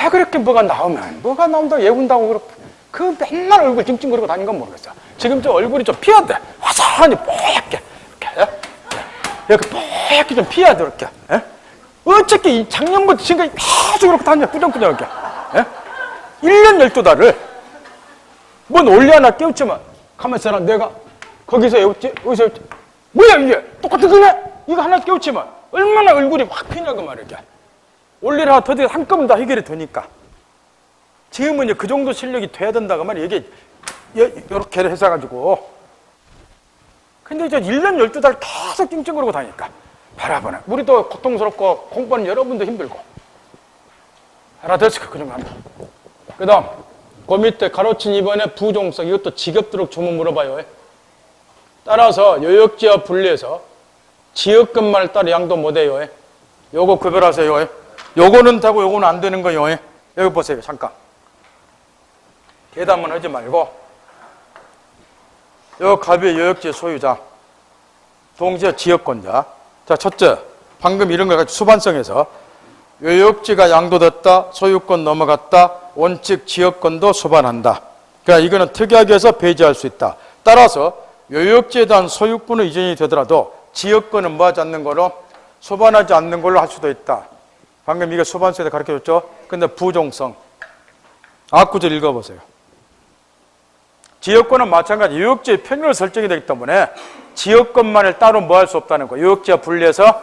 왜 그렇게 뭐가 나온다고 예운다고 그렇게. 그 맨날 얼굴 찡찡거리고 다니는 건 모르겠어. 지금 저 얼굴이 좀 피어야 돼. 화사하니 뽀얗게. 이렇게 뽀얗게 좀 피어야 돼. 이렇게. 어차피 작년부터 지금까지 계속 이렇게 다녀. 꾸정꾸정하게. 1년 12달을. 뭔 원리 하나 깨우치면 가만히 있어라. 내가 거기서 외웠지? 여기서 외웠지? 뭐야 이게? 똑같은 거네? 이거 하나 깨우치면 얼마나 얼굴이 확 피냐고 말이야. 원리를 하나 더듬어 한꺼번에 다 해결이 되니까. 지금은 이제 그 정도 실력이 돼야 된다고 말이야. 이게 이렇게 해서가지고. 근데 이제 1년 12달 계속 찡찡거리고 다니니까. 바라보네. 우리도 고통스럽고 공부하는 여러분도 힘들고. 알아듣을까? 그 정도 합니다. 그 다음, 그 밑에 가로친 2번에 부종성. 이것도 지겹도록 조문 물어봐요. 따라서 요역지와 분리해서 지역권만을 따라 양도 못해요. 요거 구별하세요. 요거는 되고 요거는 안 되는 거예요. 여기 보세요. 잠깐. 계담은 하지 말고 요 갑의 요역지 소유자 동시에 지역권자. 자, 첫째, 방금 이런 걸 가지고 수반성에서 요역지가 양도됐다, 소유권 넘어갔다, 원칙 지역권도 수반한다. 그러니까 이거는 특약에서 배제할 수 있다. 따라서 요역지에 대한 소유권은 이전이 되더라도 지역권은 뭐하지 않는 거로 수반하지 않는 걸로 할 수도 있다. 방금 이게 수반성에서 가르쳐줬죠? 근데 부종성. 앞구절 읽어보세요. 지역권은 마찬가지 요역지의 편유로 설정이 되기 때문에 지역권만을 따로 뭐 할 수 없다는 거예요. 요역지와 분리해서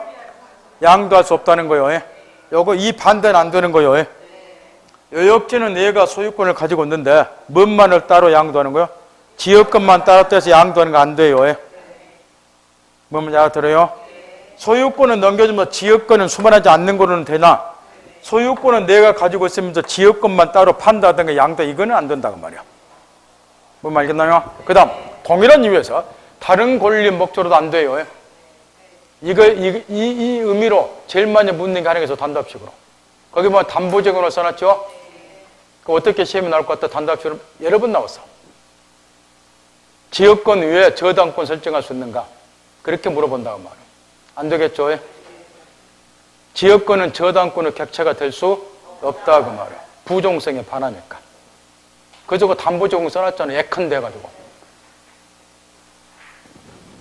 양도할 수 없다는 거예요. 요거 이 반대는 안 되는 거예요. 요역지는 얘가 소유권을 가지고 있는데 뭔만을 따로 양도하는 거예요? 지역권만 따로 떼서 양도하는 거 안 돼요. 뭔지 알아들어요? 소유권은 넘겨주면 지역권은 수반하지 않는 거로는 되나? 소유권은 내가 가지고 있으면서 지역권만 따로 판다든가 양도 이거는 안 된다고 말이야. 뭔 알겠나요? 그 다음 동일한 이유에서 다른 권리 목적으로도 안 돼요. 이 의미로 제일 많이 묻는 게 하나에서 단답식으로. 거기 뭐 담보제공으로 써놨죠? 그 어떻게 시험에 나올 것 같다? 단답식으로 여러 번 나왔어. 지역권 위에 저당권 설정할 수 있는가? 그렇게 물어본다고 말이에요. 안 되겠죠? 지역권은 저당권의 객체가 될 수 없다고 말이에요. 부종성에 반하니까. 그래서 그 담보제공 써놨잖아요. 예컨대 해가지고.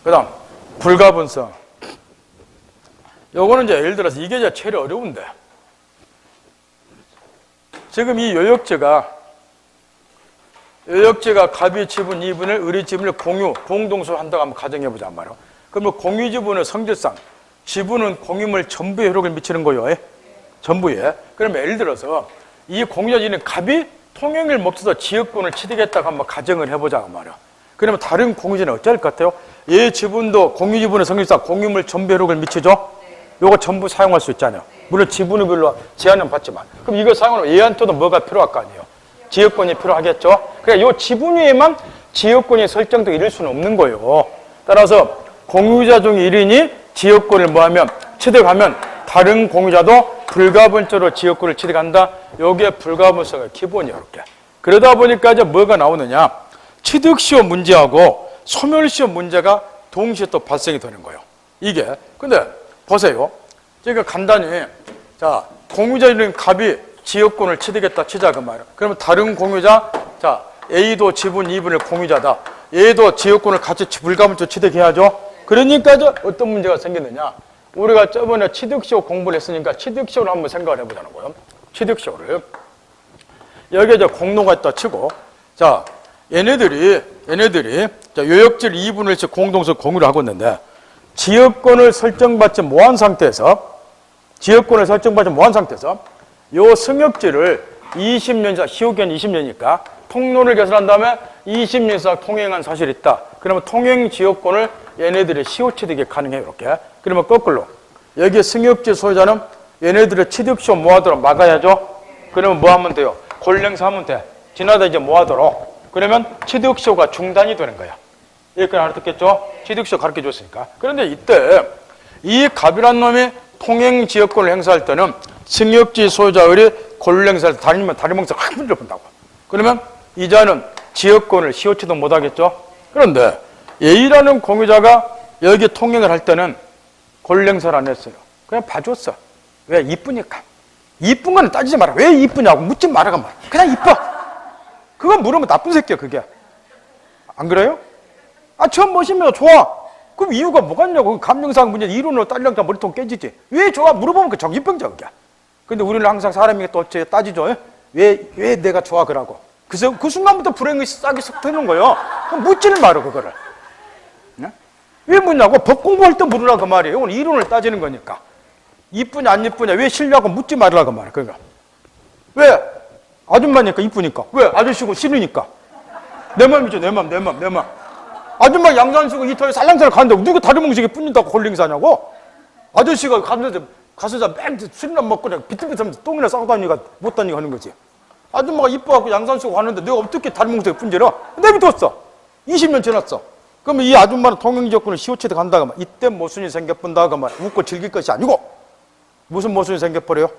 그 다음, 불가분성. 요거는 이제 예를 들어서 이게 이제 제일 어려운데. 지금 이 요역지가 갑이 지분 2분을 을이 지분을 공동수로 한다고 한번 가정해보자 말이에요. 그러면 공유 지분의 성질상 지분은 공유물 전부에 효력을 미치는 거예요. 전부에. 그러면 예를 들어서 이 공유자 지분은 갑이 통행을 목적으로 지역권을 취득했다고 한번 가정을 해보자고 말이에요. 그러면 다른 공유자는 어찌할 것 같아요? 얘 지분도 공유지분의 성립상 공유물 전부 효력을 미치죠? 요거 전부 사용할 수 있잖아요. 물론 지분은 별로 제한은 받지만. 그럼 이거 사용하면 얘한테도 뭐가 필요할 거 아니에요? 지역권이 필요하겠죠? 그러니까 요 지분 위에만 지역권이 설정되고 이럴 수는 없는 거예요. 따라서 공유자 중 1인이 지역권을 뭐하면 취득하면 다른 공유자도 불가분적으로 지역권을 취득한다. 요게 불가분성의 기본이에요. 이렇게. 그러다 보니까 이제 뭐가 나오느냐? 취득시효 문제하고 소멸시효 문제가 동시에 또 발생이 되는 거예요. 이게. 근데 보세요. 제가 간단히 자 공유자 이름 갑이 지역권을 취득했다 치자 그 말이에요. 그러면 다른 공유자 자 A도 지분 2분의 공유자다. A도 지역권을 같이 불가분적으로 취득해야죠. 그러니까 어떤 문제가 생겼느냐? 우리가 저번에 취득시효 공부를 했으니까 취득시효를 한번 생각을 해보자는 거예요. 취득시효를 여기에 이제 공로가 있다 치고 자 얘네들이 자, 요역질 2분의 1씩 공동서 공유를 하고 있는데 지역권을 설정받지 못한 상태에서 요 승역지를 20년 이상 시효기간 20년이니까 통로를 개설한 다음에 20년 이상 통행한 사실이 있다. 그러면 통행 지역권을 얘네들의 시효 취득이 가능해요. 이렇게. 그러면 거꾸로 여기 승역지 소유자는 얘네들의 취득시효 모하도록 막아야죠. 그러면 뭐 하면 돼요? 권리행사 하면 돼. 지나다 이제 모하도록. 그러면 취득시효가 중단이 되는 거야. 여기까지 알아듣겠죠? 취득시효 가르쳐 줬으니까. 그런데 이때 이 갑이란 놈이 통행 지역권을 행사할 때는 승역지 소유자의 권리행사를 다니면 다른 멍석 한 분을 본다고. 그러면 이자는 지역권을 시효 취득 못 하겠죠? 그런데 A라는 공유자가 여기 통행을 할 때는 권리행사를 안 했어요. 그냥 봐줬어. 왜? 이쁘니까. 이쁜 건 따지지 마라. 왜 이쁘냐고 묻지 말아가 말아. 그냥 이뻐. 그건 물으면 나쁜 새끼야, 그게. 안 그래요? 아, 처음 보시면 좋아. 그럼 이유가 뭐가 있냐고. 감정상 문제 이론으로 따지려니까 머리통 깨지지. 왜 좋아? 물어보면 그 정신병자, 그게. 근데 우리는 항상 사람이 또 어째 따지죠. 왜 내가 좋아, 그러고. 그래서 그 순간부터 불행이 싹이 싹 트는 거예요. 그럼 묻지를 말아, 그거를. 네? 왜 묻냐고? 법 공부할 때 물으라, 그 말이에요. 오늘 이론을 따지는 거니까. 이쁘냐, 안 이쁘냐, 왜 싫냐고 묻지 말으라, 그 말이에요. 그러니까. 왜? 아줌마니까 이쁘니까. 왜? 아저씨고 싫으니까. 내 맘이죠, 내 맘. 아줌마 양산 쓰고 이터에 살랑살랑 가는데 누가 다른 음식에 뿌린다고 홀링사냐고? 아저씨가 가서 맨 술이나 먹고 그냥 비틀비틀하면서 똥이나 싸고 다니니까 못 다니고 하는 거지. 아줌마가 이뻐갖고 양산 쓰고 가는데 내가 어떻게 다른 음식에 뿐지러? 내비뒀어. 20년 지났어. 그러면 이 아줌마는 통행지역권을 시효취득 한다고 말. 이때 모순이 생겨본다고 말. 웃고 즐길 것이 아니고 무슨 모순이 생겨버려요?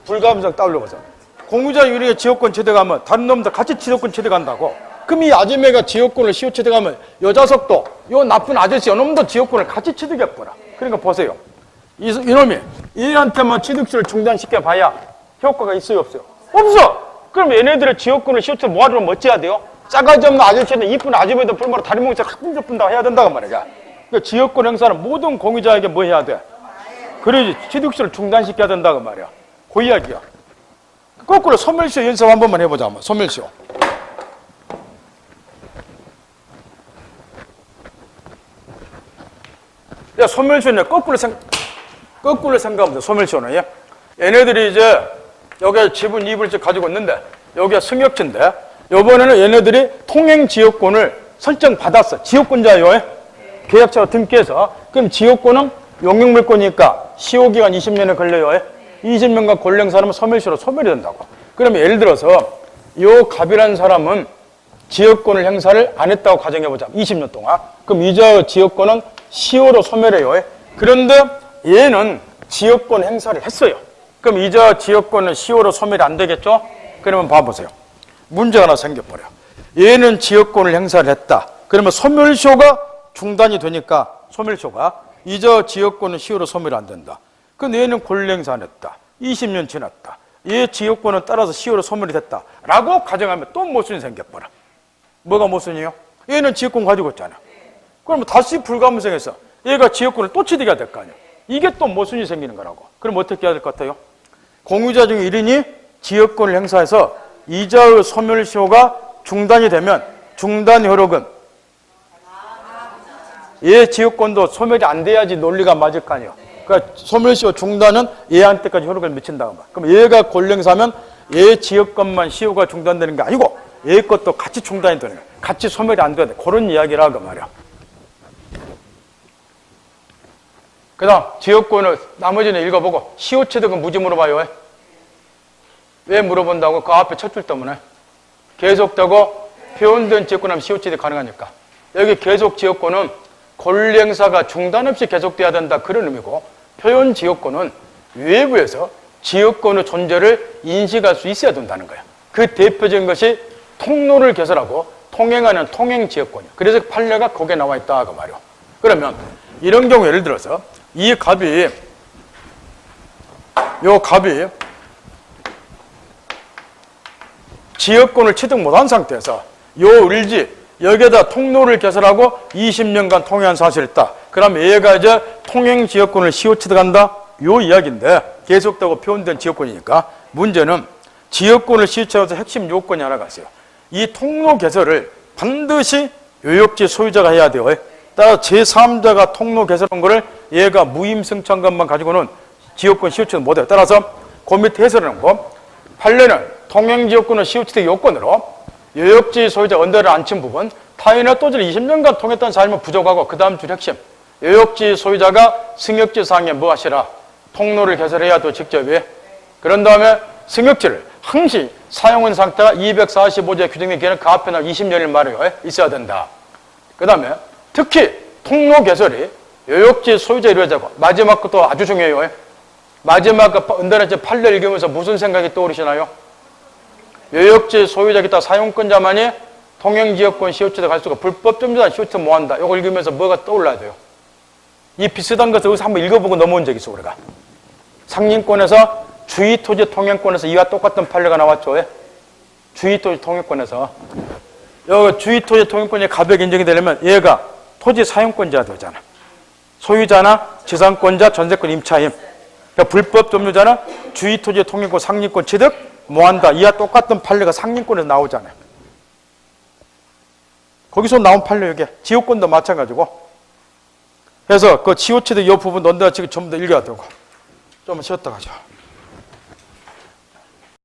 불가분성 따오려고서 공유자 유리의 지역권 취득하면 다른 놈들 같이 지역권 취득한다고. 그럼 이 아줌마가 지역권을 시효 취득하면 여자석도 요 나쁜 아저씨 요놈도 지역권을 같이 취득해버려. 그러니까 보세요. 이놈이 얘한테만 취득시를 중단시켜 봐야 효과가 있어요, 없어요? 없어! 그럼 얘네들의 지역권을 시효 취득 모아두면 어찌해야 돼요? 싸가지 없는 아저씨는 이쁜 아줌마도 불모로 다른 몽자 학분자 분다고 해야 된다고 말이야. 그러니까 지역권 행사는 모든 공유자에게 뭐 해야 돼? 그래야지 취득시를 중단시켜야 된다고 말이야. 그 이야기야. 거꾸로 소멸시효 연습 한 번만 해보자. 한번. 소멸시효. 야, 소멸시효는 거꾸로 생각하면 돼. 소멸시효는. 얘네들이 이제 여기 지분 2분씩 가지고 있는데 여기가 승역지인데 이번에는 얘네들이 통행 지역권을 설정받았어. 지역권자예요. 계약자로 등기해서. 그럼 지역권은 용역물권이니까 시효기간 20년에 걸려요. 20년간 권리행사하면 소멸시효로 소멸이 된다고. 그러면 예를 들어서 요 갑이라는 사람은 지역권을 행사를 안 했다고 가정해보자. 20년 동안. 그럼 이제 지역권은 시효로 소멸해요. 그런데 얘는 지역권 행사를 했어요. 그럼 이제 지역권은 시효로 소멸이 안 되겠죠? 그러면 봐보세요. 문제가 하나 생겨버려. 얘는 지역권을 행사를 했다. 그러면 소멸시효가 중단이 되니까 소멸시효가 이제 지역권은 시효로 소멸이 안 된다. 근데 얘는 권리행사 안 했다. 20년 지났다. 얘 지역권은 따라서 시효로 소멸이 됐다. 라고 가정하면 또 모순이 생겨버려. 뭐가 모순이요? 얘는 지역권 가지고 있잖아. 그러면 다시 불가분성해서 얘가 지역권을 또 취득해야 될 거 아니야. 이게 또 모순이 생기는 거라고. 그럼 어떻게 해야 될 것 같아요? 공유자 중 1인이 지역권을 행사해서 이자의 소멸시효가 중단이 되면 중단 효력은 얘 지역권도 소멸이 안 돼야지 논리가 맞을 거 아니에요. 그러니까 소멸시효 중단은 얘한테까지 효력을 미친다고 말. 그럼 얘가 권리행사하면 얘 지역권만 시효가 중단되는 게 아니고 얘 것도 같이 중단이 되는 거예요. 같이 소멸이 안 돼야 돼. 그런 이야기라고 말이야. 그 다음 지역권을 나머지는 읽어보고 시효 취득은 무지 물어봐요. 왜 물어본다고? 그 앞에 첫 줄 때문에 계속되고 표현된 지역권하면 시효 취득 가능하니까. 여기 계속 지역권은 권리 행사가 중단 없이 계속돼야 된다 그런 의미고, 표현 지역권은 외부에서 지역권의 존재를 인식할 수 있어야 된다는 거야. 그 대표적인 것이 통로를 개설하고 통행하는 통행지역권이야. 그래서 판례가 거기에 나와 있다고 말이야. 그러면 이런 경우 예를 들어서 이 갑이, 요 갑이 지역권을 취득 못한 상태에서 요 을지 여기에다 통로를 개설하고 20년간 통행한 사실이 있다. 그럼 얘가 이제 통행지역권을 시효 취득한다? 요 이야기인데 계속되고 표현된 지역권이니까 문제는 지역권을 시효 취득해서 핵심 요건이 하나가 있어요. 이 통로 개설을 반드시 요역지 소유자가 해야 돼요. 따라서 제3자가 통로 개설한 거를 얘가 무임승차권만 가지고는 지역권 시효 취득 못해요. 따라서 그 밑에 해설하는 거, 판례는 통행지역권을 시효 취득 요건으로 요역지 소유자 언더를 안친 부분, 타인의 토지를 20년간 통했다는 사실은 부족하고, 그 다음 줄 핵심, 요역지 소유자가 승역지 사항에 뭐 하시라? 통로를 개설해야 또 직접 해. 그런 다음에 승역지를 항시 사용한 상태가 245조에 규정된 기간은 그 앞에 나온 20년일 말이에요. 있어야 된다. 그 다음에 특히 통로 개설이 요역지 소유자 이루어지고, 마지막 것도 아주 중요해요. 마지막 언더는 판례를 읽으면서 무슨 생각이 떠오르시나요? 요역지 소유자겠다 사용권자만이 통행지역권 시효취득 할 수가, 불법 점유자는 시효취득 못한다. 이걸 읽으면서 뭐가 떠올라야 돼요? 이 비슷한 것을 여기서 한번 읽어보고 넘어온 적이 있어, 우리가. 상림권에서 주의토지 통행권에서 이와 똑같은 판례가 나왔죠. 주의토지 통행권에서. 여기 주의토지 통행권이 가벽 인정이 되려면 얘가 토지 사용권자가 되잖아. 소유자나 지상권자, 전세권 임차임. 그러니까 불법 점유자는 주의토지 통행권 상림권 취득 뭐한다. 이와 똑같은 판례가 상림권에서 나오잖아요. 거기서 나온 판례 이게 지역권도 마찬가지고. 그래서 그 지호취득 이 부분 넌다 지금 전부 다 읽어야 되고. 좀 쉬었다 가죠.